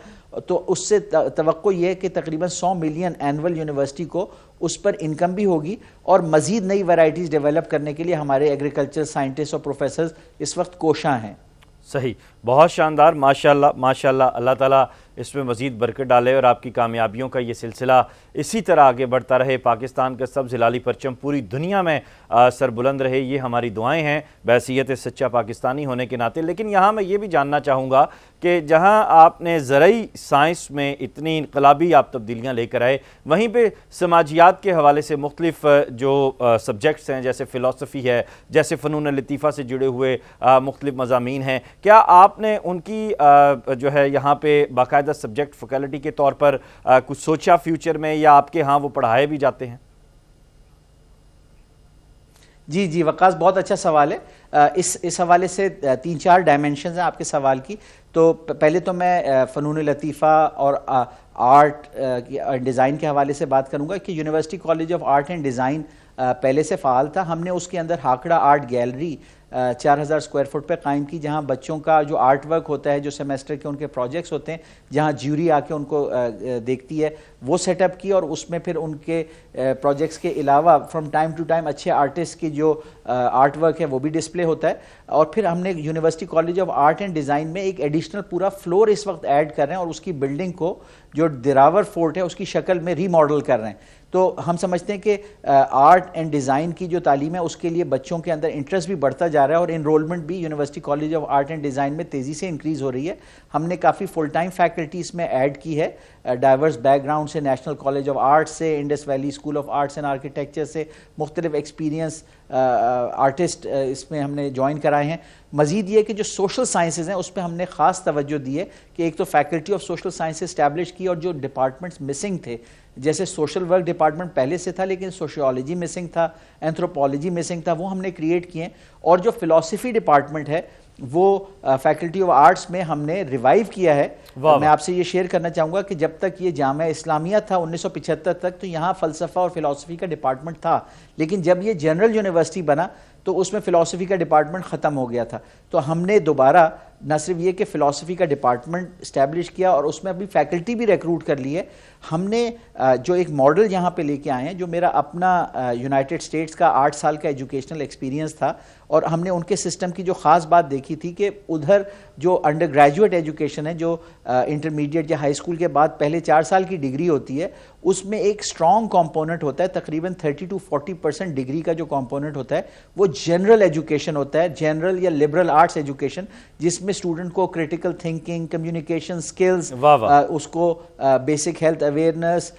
تو اس سے توقع یہ ہے کہ تقریباً 100 ملین اینول یونیورسٹی کو اس پر انکم بھی ہوگی, اور مزید نئی ویرائٹیز ڈیولپ کرنے کے لیے ہمارے ایگریکلچر سائنٹسٹ اور پروفیسرز اس وقت کوشاں ہیں. صحیح, بہت شاندار, ماشاءاللہ ماشاءاللہ. اللہ تعالیٰ اس میں مزید برکت ڈالے اور آپ کی کامیابیوں کا یہ سلسلہ اسی طرح آگے بڑھتا رہے, پاکستان کا سبز ہلالی پرچم پوری دنیا میں سربلند رہے, یہ ہماری دعائیں ہیں بحیثیت سچا پاکستانی ہونے کے ناطے. لیکن یہاں میں یہ بھی جاننا چاہوں گا کہ جہاں آپ نے زرعی سائنس میں اتنی انقلابی آپ تبدیلیاں لے کر آئے, وہیں پہ سماجیات کے حوالے سے مختلف جو سبجیکٹس ہیں, جیسے فلسفی ہے, جیسے فنون لطیفہ سے جڑے ہوئے مختلف مضامین ہیں, کیا آپ نے ان کی جو ہے یہاں پہ باقاعدہ سبجیکٹ فیکلٹی کے طور پر کچھ سوچا فیوچر میں, یا آپ کے ہاں وہ پڑھائے بھی جاتے ہیں؟ جی وقاص, بہت اچھا سوال ہے. اس حوالے سے 3-4 ڈائمینشنز ہیں آپ کے سوال کی. تو پہلے تو میں فنون لطیفہ اور آرٹ ڈیزائن کے حوالے سے بات کروں گا کہ university college of art and design پہلے سے فعال تھا. ہم نے اس کے اندر Hakra art gallery 4000 square fit پہ قائم کی, جہاں بچوں کا جو آرٹ ورک ہوتا ہے, جو سیمیسٹر کے ان کے پروجیکٹس ہوتے ہیں, جہاں جیوری آ کے ان کو دیکھتی ہے, وہ سیٹ اپ کی, اور اس میں پھر ان کے پروجیکٹس کے علاوہ فرام ٹائم ٹو ٹائم اچھے آرٹسٹ کی جو آرٹ ورک ہے وہ بھی ڈسپلے ہوتا ہے. اور پھر ہم نے university college of art and design میں ایک ایڈیشنل پورا فلور اس وقت ایڈ کر رہے ہیں, اور اس کی بلڈنگ کو جو دراور فورٹ ہے اس کی شکل میں ری ماڈل کر رہے ہیں. تو ہم سمجھتے ہیں کہ آرٹ اینڈ ڈیزائن کی جو تعلیم ہے اس کے لیے بچوں کے اندر انٹرسٹ بھی بڑھتا جا رہا ہے, اور انرولمنٹ بھی university college of art and design میں تیزی سے انکریز ہو رہی ہے. ہم نے کافی فل ٹائم فیکلٹی اس میں ایڈ کی ہے, ڈائیورس بیک گراؤنڈ سے, نیشنل کالج آف آرٹ سے, Indus valley school of arts and architecture سے, مختلف ایکسپیرینس آرٹسٹ اس میں ہم نے جوائن کرائے ہیں. مزید یہ کہ جو سوشل سائنسز ہیں اس پہ ہم نے خاص توجہ دی ہے کہ ایک تو faculty of social science establish کی, اور جو ڈپارٹمنٹس مسنگ تھے, جیسے سوشل ورک ڈپارٹمنٹ پہلے سے تھا لیکن سوشیولوجی مسنگ تھا, اینتھروپولوجی مسنگ تھا, وہ ہم نے کریٹ کیے ہیں. اور جو فلسفی ڈپارٹمنٹ ہے وہ فیکلٹی آف آرٹس میں ہم نے ریوائیو کیا ہے. میں آپ سے یہ شیئر کرنا چاہوں گا کہ جب تک یہ جامعہ اسلامیہ تھا 1975 تک, تو یہاں فلسفہ اور فلسفی کا ڈپارٹمنٹ تھا, لیکن جب یہ جنرل یونیورسٹی بنا تو اس میں فلسفی کا ڈپارٹمنٹ ختم ہو گیا تھا. تو ہم نے دوبارہ نہ صرف یہ کہ فلسفی کا ڈپارٹمنٹ اسٹیبلش کیا اور اس میں ابھی فیکلٹی بھی ریکروٹ کر لی ہے. ہم نے جو ایک ماڈل یہاں پہ لے کے آئے ہیں, جو میرا اپنا یونائٹڈ اسٹیٹس کا 8 سال کا ایجوکیشنل ایکسپیرینس تھا, اور ہم نے ان کے سسٹم کی جو خاص بات دیکھی تھی کہ ادھر جو انڈر گریجویٹ ایجوکیشن ہے, جو انٹرمیڈیٹ یا ہائی اسکول کے بعد پہلے 4 سال کی ڈگری ہوتی ہے, اس میں ایک اسٹرانگ کمپوننٹ ہوتا ہے, تقریباً 30-40% ڈگری کا جو کمپوننٹ ہوتا ہے وہ جنرل ایجوکیشن ہوتا ہے, جنرل یا لبرل آرٹس ایجوکیشن, جس میں اسٹوڈنٹ کو کریٹیکل تھنکنگ, کمیونیکیشن سکلز, اس کو basic health awareness,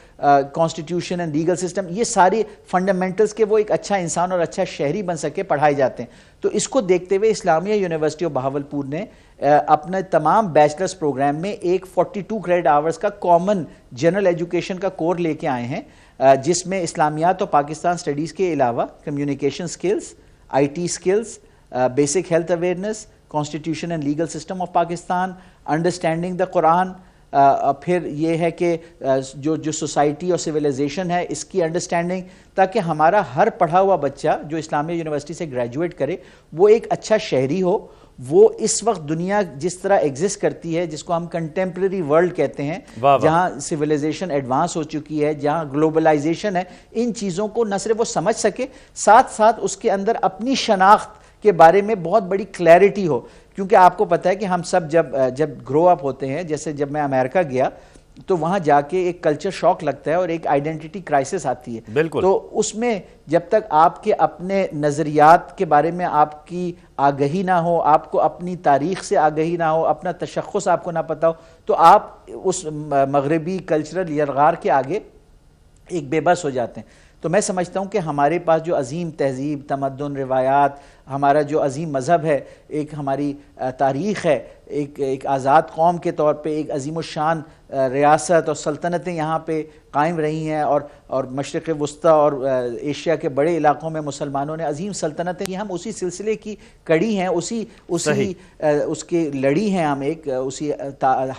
constitution and legal system, یہ ساری فنڈامنٹلز کے وہ ایک اچھا انسان اور اچھا شہری بن سکے پڑھائے جاتے ہیں. تو اس کو دیکھتے ہوئے اسلامیہ یونیورسٹی آف بہاولپور نے اپنے تمام بیچلرز پروگرام میں ایک 42 کریڈٹ آورز کا کامن جنرل ایجوکیشن کا کور لے کے آئے ہیں, جس میں اسلامیات اور پاکستان اسٹڈیز کے علاوہ communication skills, I T skills, basic health awareness, constitution and legal system of Pakistan, understanding the Quran, پھر یہ ہے کہ جو سوسائٹی اور سویلائزیشن ہے اس کی انڈرسٹینڈنگ، تاکہ ہمارا ہر پڑھا ہوا بچہ جو اسلامیہ یونیورسٹی سے گریجویٹ کرے وہ ایک اچھا شہری ہو. وہ اس وقت دنیا جس طرح ایگزسٹ کرتی ہے، جس کو ہم کنٹمپریری ورلڈ کہتے ہیں، جہاں سویلائزیشن ایڈوانس ہو چکی ہے، جہاں گلوبلائزیشن ہے، ان چیزوں کو نہ صرف وہ سمجھ سکے، ساتھ ساتھ اس کے اندر اپنی شناخت کے بارے میں بہت بڑی کلیئرٹی ہو. کیونکہ آپ کو پتہ ہے کہ ہم سب جب گرو اپ ہوتے ہیں، جیسے جب میں امریکہ گیا تو وہاں جا کے ایک کلچر شاک لگتا ہے اور ایک آئیڈینٹی کرائسس آتی ہے. بالکل. تو اس میں جب تک آپ کے اپنے نظریات کے بارے میں آپ کی آگہی نہ ہو، آپ کو اپنی تاریخ سے آگہی نہ ہو، اپنا تشخص آپ کو نہ پتہ ہو، تو آپ اس مغربی کلچرل یلغار کے آگے ایک بے بس ہو جاتے ہیں. تو میں سمجھتا ہوں کہ ہمارے پاس جو عظیم تہذیب، تمدن، روایات، ہمارا جو عظیم مذہب ہے، ایک ہماری تاریخ ہے، ایک آزاد قوم کے طور پہ ایک عظیم الشان ریاست اور سلطنتیں یہاں پہ قائم رہی ہیں، اور مشرق وسطیٰ اور ایشیا کے بڑے علاقوں میں مسلمانوں نے عظیم سلطنتیں کی. ہم اسی سلسلے کی کڑی ہیں، اس کی لڑی ہیں، ہم ایک اسی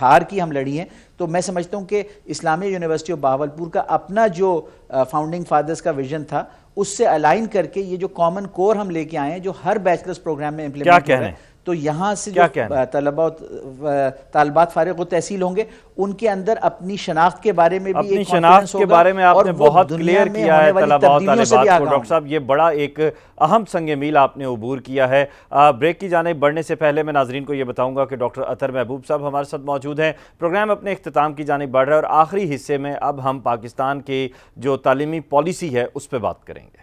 ہار کی ہم لڑی ہیں. تو میں سمجھتا ہوں کہ اسلامیہ یونیورسٹی آف بہاولپور کا اپنا جو فاؤنڈنگ فادرز کا ویژن تھا، اس سے الائن کر کے یہ جو کامن کور ہم لے کے آئے ہیں، جو ہر بیچلرز پروگرام میں امپلیمنٹ ہو رہا ہے، تو یہاں سے جو طالبات فارغ التحصیل ہوں گے ان کے اندر اپنی شناخت کے بارے میں بھی اپنی شناخت کے بارے میں آپ نے بہت کلیئر کیا ہے طلباء و طالبات کو. ڈاکٹر صاحب یہ بڑا ایک اہم سنگ میل آپ نے عبور کیا ہے. بریک کی جانب بڑھنے سے پہلے میں ناظرین کو یہ بتاؤں گا کہ ڈاکٹر اطہر محبوب صاحب ہمارے ساتھ موجود ہیں. پروگرام اپنے اختتام کی جانب بڑھ رہا ہے اور آخری حصے میں اب ہم پاکستان کی جو تعلیمی پالیسی ہے اس پہ بات کریں گے.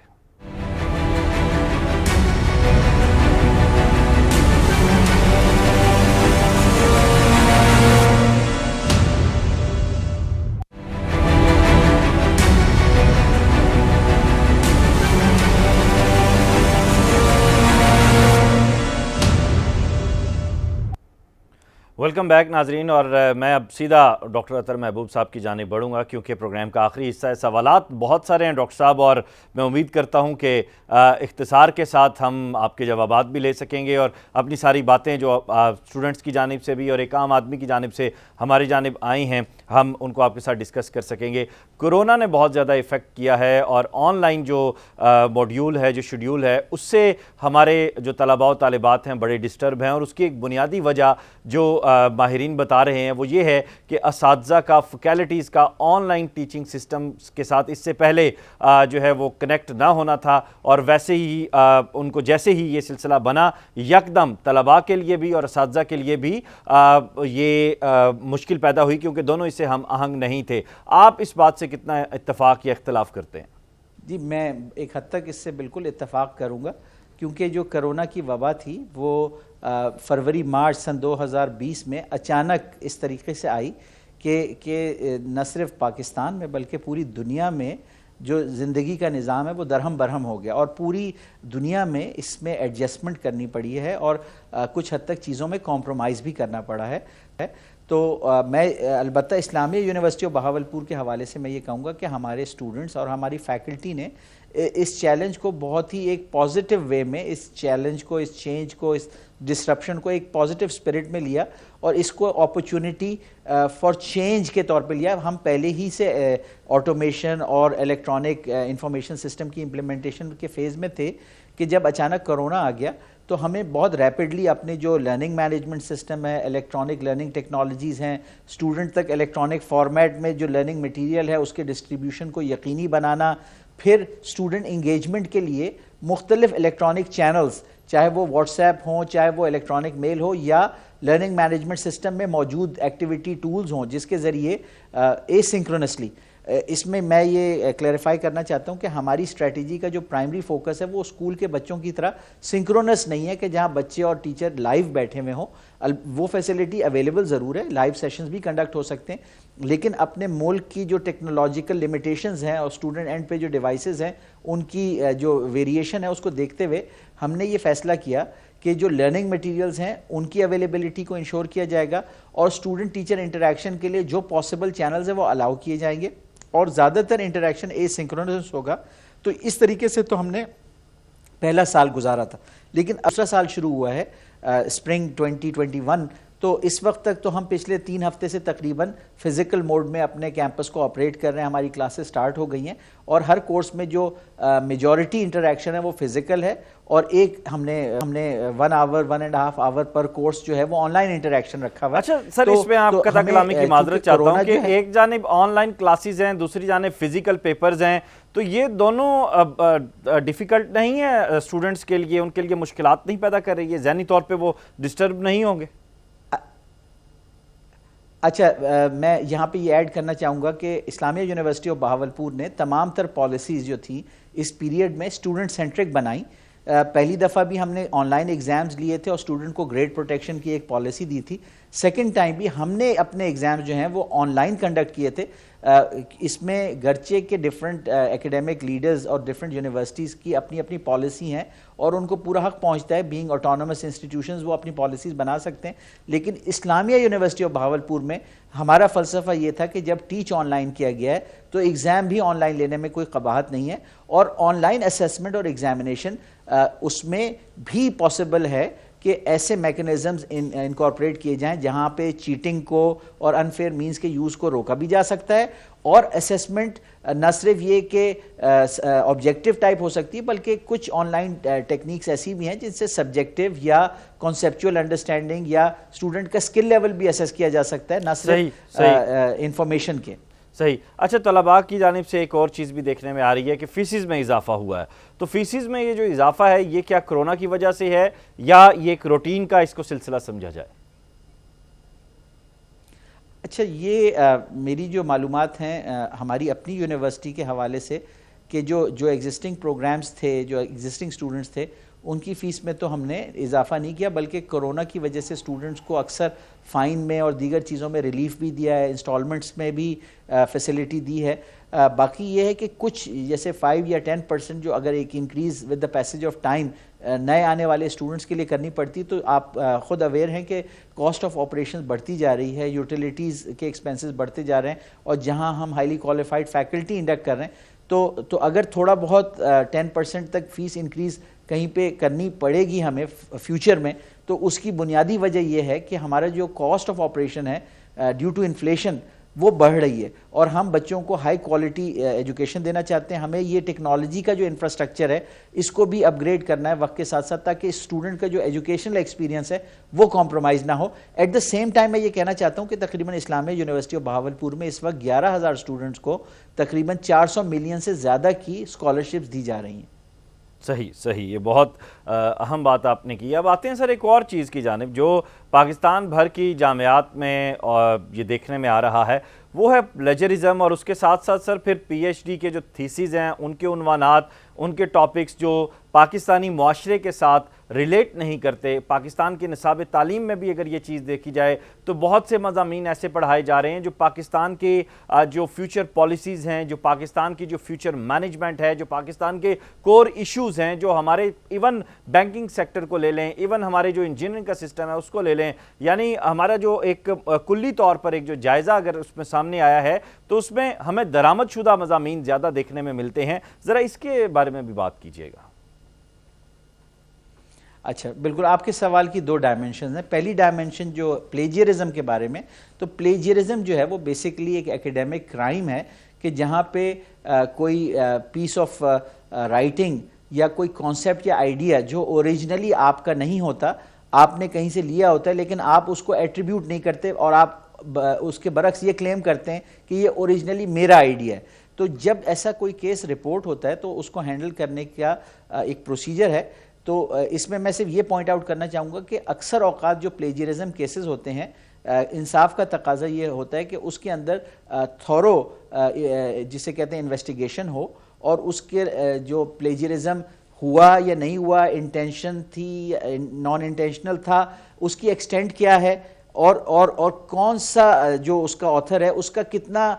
ویلکم بیک ناظرین، اور میں اب سیدھا ڈاکٹر اطہر محبوب صاحب کی جانب بڑھوں گا کیونکہ پروگرام کا آخری حصہ ہے. سوالات بہت سارے ہیں ڈاکٹر صاحب، اور میں امید کرتا ہوں کہ اختصار کے ساتھ ہم آپ کے جوابات بھی لے سکیں گے اور اپنی ساری باتیں جو اسٹوڈنٹس کی جانب سے بھی اور ایک عام آدمی کی جانب سے ہماری جانب آئی ہیں ہم ان کو آپ کے ساتھ ڈسکس کر سکیں گے. کورونا نے بہت زیادہ ایفیکٹ کیا ہے اور آن لائن جو موڈیول ہے، جو شیڈیول ہے، اس سے ہمارے جو طلباء و طالبات ہیں بڑے ڈسٹرب ہیں. اور اس کی ایک بنیادی وجہ جو ماہرین بتا رہے ہیں وہ یہ ہے کہ اساتذہ کا، فیکلٹیز کا آن لائن ٹیچنگ سسٹم کے ساتھ اس سے پہلے جو ہے وہ کنیکٹ نہ ہونا تھا، اور ویسے ہی ان کو جیسے ہی یہ سلسلہ بنا یکدم طلباء کے لیے بھی اور اساتذہ کے لیے بھی یہ مشکل پیدا ہوئی کیونکہ دونوں اس سے ہم آہنگ نہیں تھے. آپ اس بات سے کتنا اتفاق یا اختلاف کرتے ہیں؟ جی میں ایک حد تک اس سے بالکل اتفاق کروں گا، کیونکہ جو کرونا کی وبا تھی وہ فروری مارچ سن 2020 میں اچانک اس طریقے سے آئی کہ نہ صرف پاکستان میں بلکہ پوری دنیا میں جو زندگی کا نظام ہے وہ درہم برہم ہو گیا، اور پوری دنیا میں اس میں ایڈجسٹمنٹ کرنی پڑی ہے اور کچھ حد تک چیزوں میں کمپرومائز بھی کرنا پڑا ہے. تو میں البتہ اسلامیہ یونیورسٹی آف بہاولپور کے حوالے سے میں یہ کہوں گا کہ ہمارے اسٹوڈنٹس اور ہماری فیکلٹی نے اس چیلنج کو بہت ہی ایک پازیٹیو وے میں، اس چیلنج کو، اس چینج کو، اس ڈسرپشن کو ایک پازیٹیو اسپرٹ میں لیا اور اس کو اپرچونٹی فار چینج کے طور پہ لیا. ہم پہلے ہی سے آٹومیشن اور الیکٹرانک انفارمیشن سسٹم کی امپلیمنٹیشن کے فیز میں تھے کہ جب اچانک کرونا آ گیا تو ہمیں بہت ریپڈلی اپنے جو لرننگ مینجمنٹ سسٹم ہے، الیکٹرانک لرننگ ٹیکنالوجیز ہیں، اسٹوڈنٹ تک الیکٹرانک فارمیٹ میں جو لرننگ مٹیریل ہے اس کے ڈسٹریبیوشن کو یقینی بنانا، پھر اسٹوڈنٹ انگیجمنٹ کے لیے مختلف الیکٹرانک چینلز، چاہے وہ واٹس ایپ ہوں، چاہے وہ الیکٹرانک میل ہو، یا لرننگ مینجمنٹ سسٹم میں موجود ایکٹیویٹی ٹولز ہوں جس کے ذریعے اے سنکرونسلی. اس میں یہ کلیریفائی کرنا چاہتا ہوں کہ ہماری اسٹریٹجی کا جو پرائمری فوکس ہے وہ اسکول کے بچوں کی طرح سنکرونس نہیں ہے کہ جہاں بچے اور ٹیچر لائیو بیٹھے ہوئے ہوں. وہ فیسلٹی اویلیبل ضرور ہے، لائیو سیشنز بھی کنڈکٹ ہو سکتے ہیں، لیکن اپنے ملک کی جو ٹیکنالوجیکل لمیٹیشنز ہیں اور اسٹوڈنٹ اینڈ پہ جو ڈیوائسز ہیں ان کی جو ویریشن ہے اس کو دیکھتے ہوئے ہم نے یہ فیصلہ کیا کہ جو لرننگ مٹیریلز ہیں ان کی اویلیبلٹی کو انشور کیا جائے گا اور اسٹوڈنٹ ٹیچر انٹریکشن کے لیے جو پاسبل چینلز ہیں وہ الاؤ کیے جائیں گے اور زیادہ تر انٹریکشن اے سنکرونس ہوگا. تو اس طریقے سے تو ہم نے پہلا سال گزارا تھا، لیکن دوسرا سال شروع ہوا ہے اسپرنگ 2021 تو اس وقت تک تو ہم پچھلے 3 ہفتے سے تقریباً فزیکل موڈ میں اپنے کیمپس کو آپریٹ کر رہے ہیں. ہماری کلاسز سٹارٹ ہو گئی ہیں اور ہر کورس میں جو میجورٹی انٹریکشن ہے وہ فزیکل ہے, اور ایک ہم نے 1 آور 1.5 آور پر کورس جو ہے وہ آن لائن انٹریکشن رکھا ہوا ہے. اچھا سر, اس میں آپ قطع کلامی کی معذرت چاہتا ہوں کہ ایک جانب آن لائن کلاسز ہیں, دوسری جانب فزیکل پیپرز ہیں, تو یہ دونوں ڈیفیکلٹ نہیں ہے اسٹوڈنٹس کے لیے, ان کے لیے مشکلات نہیں پیدا کر رہی ہے, ذہنی طور پہ وہ ڈسٹرب نہیں ہوں گے؟ اچھا, میں یہاں پہ یہ ایڈ کرنا چاہوں گا کہ اسلامیہ یونیورسٹی آف بہاولپور نے تمام تر پالیسیز جو تھیں اس پیریڈ میں اسٹوڈنٹ سینٹرک بنائیں. پہلی دفعہ بھی ہم نے آن لائن ایگزامز لیے تھے اور اسٹوڈنٹ کو گریڈ پروٹیکشن کی ایک پالیسی دی تھی. سیکنڈ ٹائم بھی ہم نے اپنے ایگزامز جو ہیں وہ آن لائن کنڈکٹ کیے تھے. اس میں گرچہ کے ڈفرینٹ ایکیڈیمک لیڈرز اور ڈفرینٹ یونیورسٹیز کی اپنی اپنی پالیسی ہیں اور ان کو پورا حق پہنچتا ہے, بینگ آٹونومس انسٹیٹیوشنز وہ اپنی پالیسیز بنا سکتے ہیں. لیکن اسلامیہ یونیورسٹی آف بہاولپور میں ہمارا فلسفہ یہ تھا کہ جب ٹیچ آن لائن کیا گیا ہے تو ایگزام بھی آن لائن لینے میں کوئی قباحت نہیں ہے, اور آن لائن اسیسمنٹ اور ایگزامینیشن اس میں بھی پاسبل ہے کہ ایسے میکنزمز انکارپوریٹ کیے جائیں جہاں پہ چیٹنگ کو اور انفیئر مینز کے یوز کو روکا بھی جا سکتا ہے, اور اسیسمنٹ نہ صرف یہ کہ آبجیکٹیو ٹائپ ہو سکتی ہے بلکہ کچھ آن لائن ٹیکنیکس ایسی بھی ہیں جن سے سبجیکٹیو یا کنسیپچول انڈرسٹینڈنگ یا اسٹوڈنٹ کا اسکل لیول بھی اسیس کیا جا سکتا ہے, نہ صرف انفارمیشن کے. صحیح. اچھا, طلباء کی جانب سے ایک اور چیز بھی دیکھنے میں آ رہی ہے کہ فیسز میں اضافہ ہوا ہے, تو فیسز میں یہ جو اضافہ ہے یہ کیا کرونا کی وجہ سے ہے یا یہ ایک روٹین کا اس کو سلسلہ سمجھا جائے؟ اچھا, یہ میری جو معلومات ہیں ہماری اپنی یونیورسٹی کے حوالے سے کہ جو ایگزسٹنگ پروگرامز تھے, جو ایگزسٹنگ اسٹوڈنٹس تھے, ان کی فیس میں تو ہم نے اضافہ نہیں کیا, بلکہ کرونا کی وجہ سے اسٹوڈنٹس کو اکثر فائن میں اور دیگر چیزوں میں ریلیف بھی دیا ہے, انسٹالمنٹس میں بھی فیسلٹی دی ہے. باقی یہ ہے کہ کچھ جیسے 5 یا 10% جو اگر ایک increase with the passage of time نئے آنے والے اسٹوڈنٹس کے لیے کرنی پڑتی, تو آپ خود اویئر ہیں کہ کاسٹ آف آپریشن بڑھتی جا رہی ہے, یوٹیلیٹیز کے ایکسپینسز بڑھتے جا رہے ہیں, اور جہاں ہم ہائیلی کوالیفائڈ فیکلٹی انڈکٹ کر رہے ہیں تو اگر تھوڑا بہت 10% تک فیس انکریز کہیں پہ کرنی پڑے گی ہمیں فیوچر میں, تو اس کی بنیادی وجہ یہ ہے کہ ہمارا جو کاسٹ آف آپریشن ہے ڈیو ٹو انفلیشن وہ بڑھ رہی ہے, اور ہم بچوں کو ہائی کوالٹی ایجوکیشن دینا چاہتے ہیں. ہمیں یہ ٹیکنالوجی کا جو انفراسٹرکچر ہے اس کو بھی اپ گریڈ کرنا ہے وقت کے ساتھ ساتھ, تاکہ اسٹوڈنٹ کا جو ایجوکیشنل ایکسپیرینس ہے وہ کمپرومائز نہ ہو. ایٹ دا سیم ٹائم میں یہ کہنا چاہتا ہوں کہ تقریباً اسلامیہ یونیورسٹی آف بہاولپور میں اس وقت 11,000 اسٹوڈنٹس کو تقریباً 400 ملین سے زیادہ کی اسکالرشپس دی جا رہی ہیں. صحیح, یہ بہت اہم بات آپ نے کی. اب آتے ہیں سر ایک اور چیز کی جانب جو پاکستان بھر کی جامعات میں یہ دیکھنے میں آ رہا ہے, وہ ہے پلیجرزم, اور اس کے ساتھ ساتھ سر پھر پی ایچ ڈی کے جو تھیسز ہیں ان کے عنوانات, ان کے ٹاپکس جو پاکستانی معاشرے کے ساتھ ریلیٹ نہیں کرتے. پاکستان کے نصاب تعلیم میں بھی اگر یہ چیز دیکھی جائے تو بہت سے مضامین ایسے پڑھائے جا رہے ہیں جو پاکستان کے جو فیوچر پالیسیز ہیں, جو پاکستان کی جو فیوچر مینجمنٹ ہے, جو پاکستان کے کور ایشوز ہیں, جو ہمارے ایون بینکنگ سیکٹر کو لے لیں, ایون ہمارے جو انجینئرنگ کا سسٹم ہے اس کو لے لیں, یعنی ہمارا جو ایک کلی طور پر ایک جو جائزہ اگر اس میں سامنے آیا ہے تو اس میں ہمیں درآمد شدہ مضامین زیادہ دیکھنے میں ملتے ہیں. ذرا اس کے بارے میں بھی بات کیجیے گا. اچھا, بالکل, آپ کے سوال کی 2 ڈائمنشنز ہیں. پہلی ڈائمنشن جو پلیجرزم کے بارے میں, تو پلیجرزم جو ہے وہ بیسیکلی ایک ایکیڈیمک کرائم ہے کہ جہاں پہ کوئی پیس آف رائٹنگ یا کوئی کانسیپٹ یا آئیڈیا جو اوریجنلی آپ کا نہیں ہوتا, آپ نے کہیں سے لیا ہوتا ہے لیکن آپ اس کو ایٹریبیوٹ نہیں کرتے اور آپ اس کے برعکس یہ کلیم کرتے ہیں کہ یہ اوریجنلی میرا آئیڈیا ہے. تو جب ایسا کوئی کیس رپورٹ ہوتا ہے تو اس کو ہینڈل کرنے کا ایک پروسیجر ہے. تو اس میں صرف یہ پوائنٹ آؤٹ کرنا چاہوں گا کہ اکثر اوقات جو پلیجرزم کیسز ہوتے ہیں, انصاف کا تقاضا یہ ہوتا ہے کہ اس کے اندر تھورو جسے کہتے ہیں انویسٹیگیشن ہو, اور اس کے جو پلیجرزم ہوا یا نہیں ہوا, انٹینشن تھی, نان انٹینشنل تھا, اس کی ایکسٹینٹ کیا ہے, اور کون سا جو اس کا آتھر ہے اس کا کتنا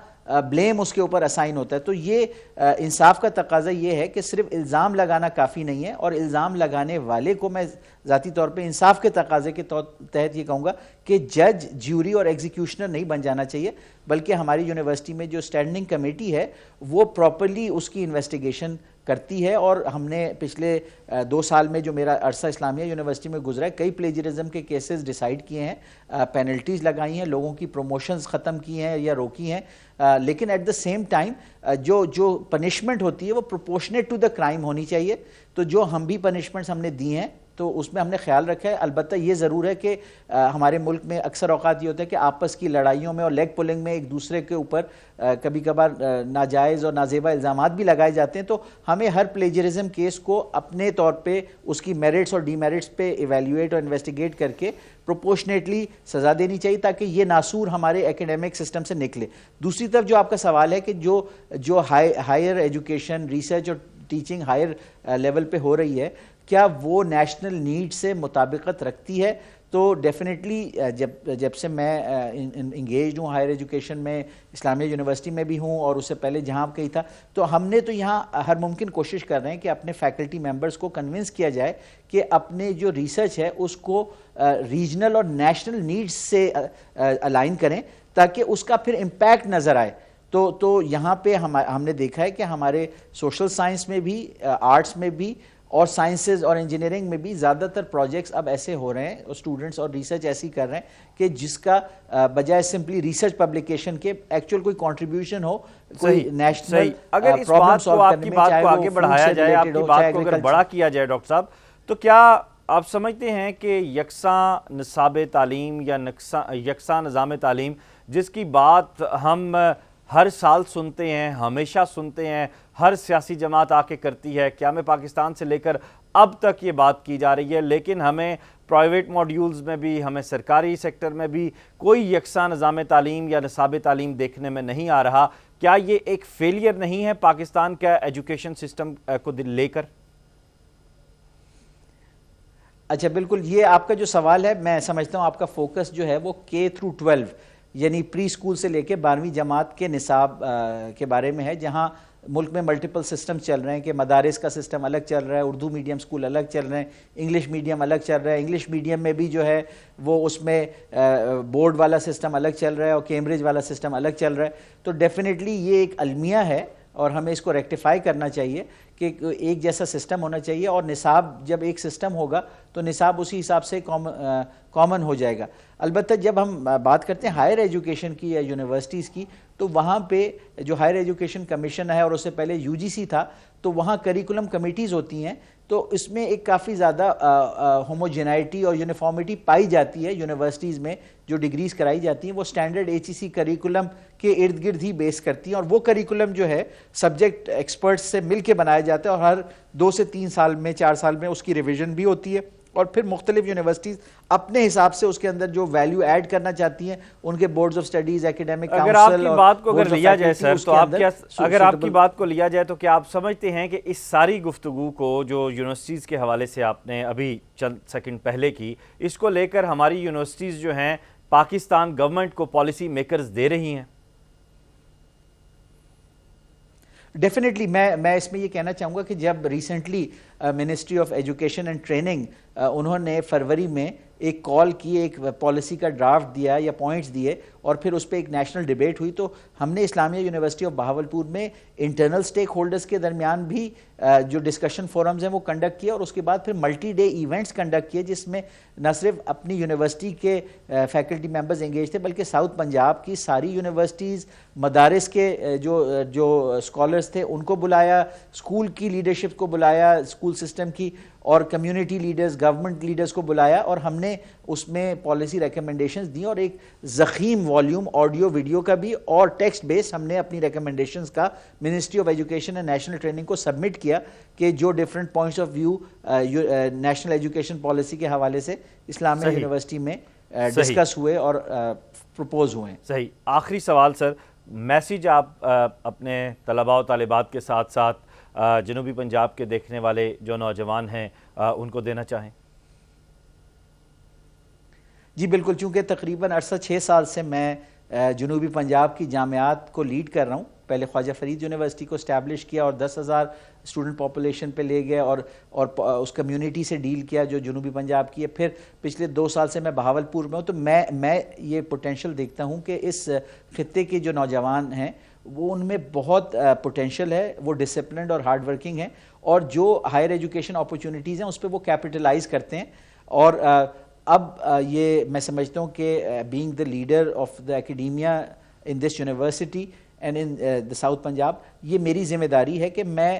بلیم اس کے اوپر اسائن ہوتا ہے. تو یہ انصاف کا تقاضا یہ ہے کہ صرف الزام لگانا کافی نہیں ہے, اور الزام لگانے والے کو میں ذاتی طور پہ انصاف کے تقاضے کے تحت یہ کہوں گا کہ جج, جیوری اور ایگزیکیوشنر نہیں بن جانا چاہیے, بلکہ ہماری یونیورسٹی میں جو اسٹینڈنگ کمیٹی ہے وہ پراپرلی اس کی انویسٹیگیشن کرتی ہے، اور ہم نے پچھلے 2 سال میں جو میرا عرصہ اسلامیہ یونیورسٹی میں گزرا ہے، کئی پلیجرزم کے کیسز ڈیسائیڈ کیے ہیں، پینلٹیز لگائی ہیں، لوگوں کی پروموشنز ختم کی ہیں یا روکی ہیں، لیکن ایٹ دا سیم ٹائم جو پنشمنٹ ہوتی ہے وہ پروپورشنیٹ ٹو دا کرائم ہونی چاہیے. تو جو ہم بھی پنشمنٹس ہم نے دی ہیں تو اس میں ہم نے خیال رکھا ہے. البتہ یہ ضرور ہے کہ ہمارے ملک میں اکثر اوقات یہ ہوتا ہے کہ آپس کی لڑائیوں میں اور لیگ پولنگ میں ایک دوسرے کے اوپر کبھی کبھار ناجائز اور نازیبا الزامات بھی لگائے جاتے ہیں. تو ہمیں ہر پلیجرزم کیس کو اپنے طور پہ اس کی میرٹس اور ڈی میرٹس پہ ایویلیویٹ اور انویسٹیگیٹ کر کے پروپورشنیٹلی سزا دینی چاہیے تاکہ یہ ناسور ہمارے ایکیڈیمک سسٹم سے نکلے. دوسری طرف جو آپ کا سوال ہے کہ جو ہائر ایجوکیشن ریسرچ اور ٹیچنگ ہائر لیول پہ ہو رہی ہے کیا وہ نیشنل نیڈ سے مطابقت رکھتی ہے، تو ڈیفینیٹلی جب سے میں انگیجڈ ہوں ہائر ایجوکیشن میں، اسلامیہ یونیورسٹی میں بھی ہوں اور اس سے پہلے جہاں کہیں تھا، تو ہم نے تو یہاں ہر ممکن کوشش کر رہے ہیں کہ اپنے فیکلٹی ممبرز کو کنونس کیا جائے کہ اپنے جو ریسرچ ہے اس کو ریجنل اور نیشنل نیڈز سے الائن کریں تاکہ اس کا پھر امپیکٹ نظر آئے. تو یہاں پہ ہم نے دیکھا ہے کہ ہمارے سوشل سائنس میں بھی، آرٹس میں بھی اور سائنسز اور انجینئرنگ میں بھی زیادہ تر پروجیکٹس اب ایسے ہو رہے ہیں اور اسٹوڈنٹس اور ریسرچ ایسی کر رہے ہیں کہ جس کا بجائے سمپلی ریسرچ پبلیکیشن کے ایکچوئل کوئی کنٹریبیوشن ہو، کوئی نیشنل اگر اس بات کو آپ کی بات کو آگے بڑھایا جائے، آپ کی بات کو اگر بڑا کیا جائے ڈاکٹر صاحب، تو کیا آپ سمجھتے ہیں کہ یکساں نصاب تعلیم یا یکساں نظام تعلیم جس کی بات ہم ہر سال سنتے ہیں، ہمیشہ سنتے ہیں، ہر سیاسی جماعت آ کے کرتی ہے، قیام پاکستان سے لے کر اب تک یہ بات کی جا رہی ہے، لیکن ہمیں پرائیویٹ موڈیولز میں بھی، ہمیں سرکاری سیکٹر میں بھی کوئی یکساں نظام تعلیم یا نصاب تعلیم دیکھنے میں نہیں آ رہا. کیا یہ ایک فیلئر نہیں ہے پاکستان کا ایجوکیشن سسٹم کو لے کر؟ اچھا، بالکل، یہ آپ کا جو سوال ہے میں سمجھتا ہوں آپ کا فوکس جو ہے وہ K-12 یعنی پری اسکول سے لے کے 12ویں جماعت کے نصاب کے بارے میں ہے، جہاں ملک میں ملٹیپل سسٹم چل رہے ہیں کہ مدارس کا سسٹم الگ چل رہا ہے، اردو میڈیم اسکول الگ چل رہے ہیں، انگلش میڈیم الگ چل رہا ہے. انگلش میڈیم میں بھی جو ہے وہ اس میں بورڈ والا سسٹم الگ چل رہا ہے اور کیمبرج والا سسٹم الگ چل رہا ہے. تو ڈیفینیٹلی یہ ایک المیہ ہے اور ہمیں اس کو ریکٹیفائی کرنا چاہیے کہ ایک جیسا سسٹم ہونا چاہیے، اور نصاب جب ایک سسٹم ہوگا تو نصاب اسی حساب سے کامن ہو جائے گا. البتہ جب ہم بات کرتے ہیں ہائر ایجوکیشن کی یا یونیورسٹیز کی، تو وہاں پہ جو ہائر ایجوکیشن کمیشن ہے اور اس سے پہلے UGC تھا، تو وہاں کریکولم کمیٹیز ہوتی ہیں، تو اس میں ایک کافی زیادہ ہوموجینائٹی اور یونیفارمٹی پائی جاتی ہے. یونیورسٹیز میں جو ڈگریز کرائی جاتی ہیں وہ اسٹینڈرڈ HEC کریکولم کے ارد گرد ہی بیس کرتی ہیں، اور وہ کریکولم جو ہے سبجیکٹ ایکسپرٹس سے مل کے بنایا جاتا ہے، اور ہر 2 سے 3 سال میں 4 سال میں اس کی ریویژن بھی ہوتی ہے. اور پھر مختلف یونیورسٹیز اپنے حساب سے اس کے اندر جو ویلیو ایڈ کرنا چاہتی ہیں، ان کے boards of studies, academic council, اگر آپ کی بات کو اگر لیا جائے سر، تو اگر آپ کی بات کو لیا جائے تو کیا آپ سمجھتے ہیں کہ اس ساری گفتگو کو جو یونیورسٹیز کے حوالے سے آپ نے ابھی چند سیکنڈ پہلے کی، اس کو لے کر ہماری یونیورسٹیز جو ہیں پاکستان گورنمنٹ کو پالیسی میکرز دے رہی ہیں؟ ڈیفینیٹلی میں اس میں یہ کہنا چاہوں گا کہ جب recently ministry of education and training انہوں نے فروری میں ایک کال کی، ایک پالیسی کا ڈرافٹ دیا یا پوائنٹس دیے، اور پھر اس پہ ایک نیشنل ڈیبیٹ ہوئی، تو ہم نے اسلامیہ یونیورسٹی آف بہاولپور میں انٹرنل سٹیک ہولڈرز کے درمیان بھی جو ڈسکشن فورمز ہیں وہ کنڈکٹ کیا، اور اس کے بعد پھر ملٹی ڈے ایونٹس کنڈکٹ کیے، جس میں نہ صرف اپنی یونیورسٹی کے فیکلٹی ممبرز انگیج تھے بلکہ ساؤتھ پنجاب کی ساری یونیورسٹیز، مدارس کے جو اسکالرز تھے ان کو بلایا، اسکول کی لیڈرشپ کو بلایا، اسکول سسٹم کی، اور کمیونٹی لیڈرز، گورنمنٹ لیڈرز کو بلایا، اور ہم نے اس میں پالیسی ریکمنڈیشنز دی، اور ایک ضخیم والیوم آڈیو ویڈیو کا بھی اور ٹیکسٹ بیس ہم نے اپنی ریکمنڈیشنز کا ministry of education and national training کو سبمٹ کیا کہ جو different points of view national education policy کے حوالے سے اسلامیہ یونیورسٹی میں ڈسکس ہوئے اور پروپوز ہوئے. صحیح. آخری سوال سر، میسیج آپ اپنے طلباء و طالبات کے ساتھ ساتھ جنوبی پنجاب کے دیکھنے والے جو نوجوان ہیں ان کو دینا چاہیں؟ جی بالکل، چونکہ تقریباً عرصہ 6 سال سے میں جنوبی پنجاب کی جامعات کو لیڈ کر رہا ہوں. پہلے خواجہ فرید یونیورسٹی کو اسٹیبلش کیا اور 10,000 اسٹوڈنٹ پاپولیشن پہ لے گئے اور اس کمیونٹی سے ڈیل کیا جو جنوبی پنجاب کی ہے. پھر پچھلے 2 سال سے میں بہاولپور میں ہوں. تو میں یہ پوٹینشیل دیکھتا ہوں کہ اس خطے کے جو نوجوان ہیں وہ ان میں بہت پوٹینشیل ہے, وہ ڈسپلنڈ اور ہارڈ ورکنگ ہیں, اور جو ہائر ایجوکیشن اپرچونیٹیز ہیں اس پہ وہ کیپٹلائز کرتے ہیں. اور اب یہ میں سمجھتا ہوں کہ being the leader of the academia in this university and in the south Punjab, یہ میری ذمہ داری ہے کہ میں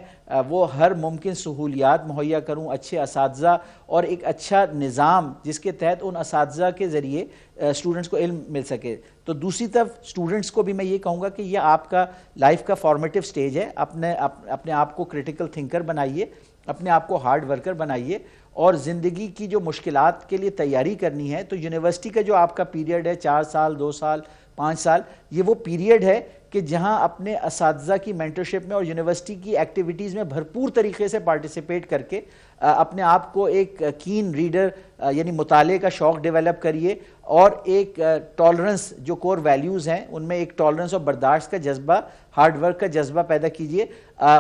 وہ ہر ممکن سہولیات مہیا کروں, اچھے اساتذہ اور ایک اچھا نظام جس کے تحت ان اساتذہ کے ذریعے اسٹوڈنٹس کو علم مل سکے. تو دوسری طرف اسٹوڈنٹس کو بھی میں یہ کہوں گا کہ یہ آپ کا لائف کا فارمیٹیو سٹیج ہے, اپنے آپ کو کریٹیکل تھنکر بنائیے, اپنے آپ کو ہارڈ ورکر بنائیے, اور زندگی کی جو مشکلات کے لیے تیاری کرنی ہے تو یونیورسٹی کا جو آپ کا پیریڈ ہے 4 سال 2 سال 5 سال, یہ وہ پیریڈ ہے کہ جہاں اپنے اساتذہ کی مینٹرشپ میں اور یونیورسٹی کی ایکٹیویٹیز میں بھرپور طریقے سے پارٹیسپیٹ کر کے اپنے آپ کو ایک کین ریڈر یعنی مطالعے کا شوق ڈیولپ کریے, اور ایک ٹالرنس جو کور ویلیوز ہیں ان میں ایک ٹالرنس اور برداشت کا جذبہ, ہارڈ ورک کا جذبہ پیدا کیجیے,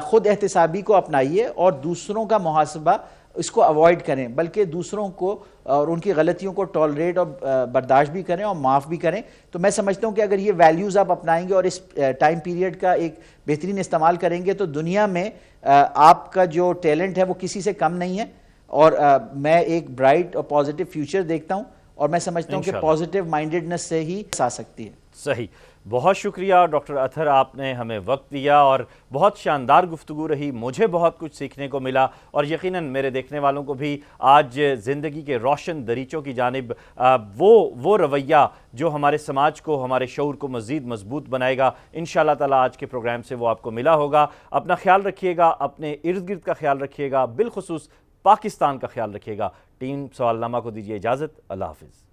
خود احتسابی کو اپنائیے, اور دوسروں کا محاسبہ اس کو اوائڈ کریں, بلکہ دوسروں کو اور ان کی غلطیوں کو ٹالریٹ اور برداشت بھی کریں اور معاف بھی کریں. تو میں سمجھتا ہوں کہ اگر یہ ویلیوز آپ اپنائیں گے اور اس ٹائم پیریڈ کا ایک بہترین استعمال کریں گے تو دنیا میں آپ کا جو ٹیلنٹ ہے وہ کسی سے کم نہیں ہے, اور میں ایک برائٹ اور پازیٹیو فیوچر دیکھتا ہوں, اور میں سمجھتا ہوں کہ پازیٹیو مائنڈیڈنس سے ہی آ سکتی ہے. صحیح, بہت شکریہ ڈاکٹر اطہر, آپ نے ہمیں وقت دیا اور بہت شاندار گفتگو رہی, مجھے بہت کچھ سیکھنے کو ملا, اور یقیناً میرے دیکھنے والوں کو بھی آج زندگی کے روشن دریچوں کی جانب وہ رویہ جو ہمارے سماج کو, ہمارے شعور کو مزید مضبوط بنائے گا, انشاءاللہ تعالی آج کے پروگرام سے وہ آپ کو ملا ہوگا. اپنا خیال رکھیے گا, اپنے ارد گرد کا خیال رکھیے گا, بالخصوص پاکستان کا خیال رکھیے گا. ٹیم سوال نامہ کو دیجیے اجازت, اللہ حافظ.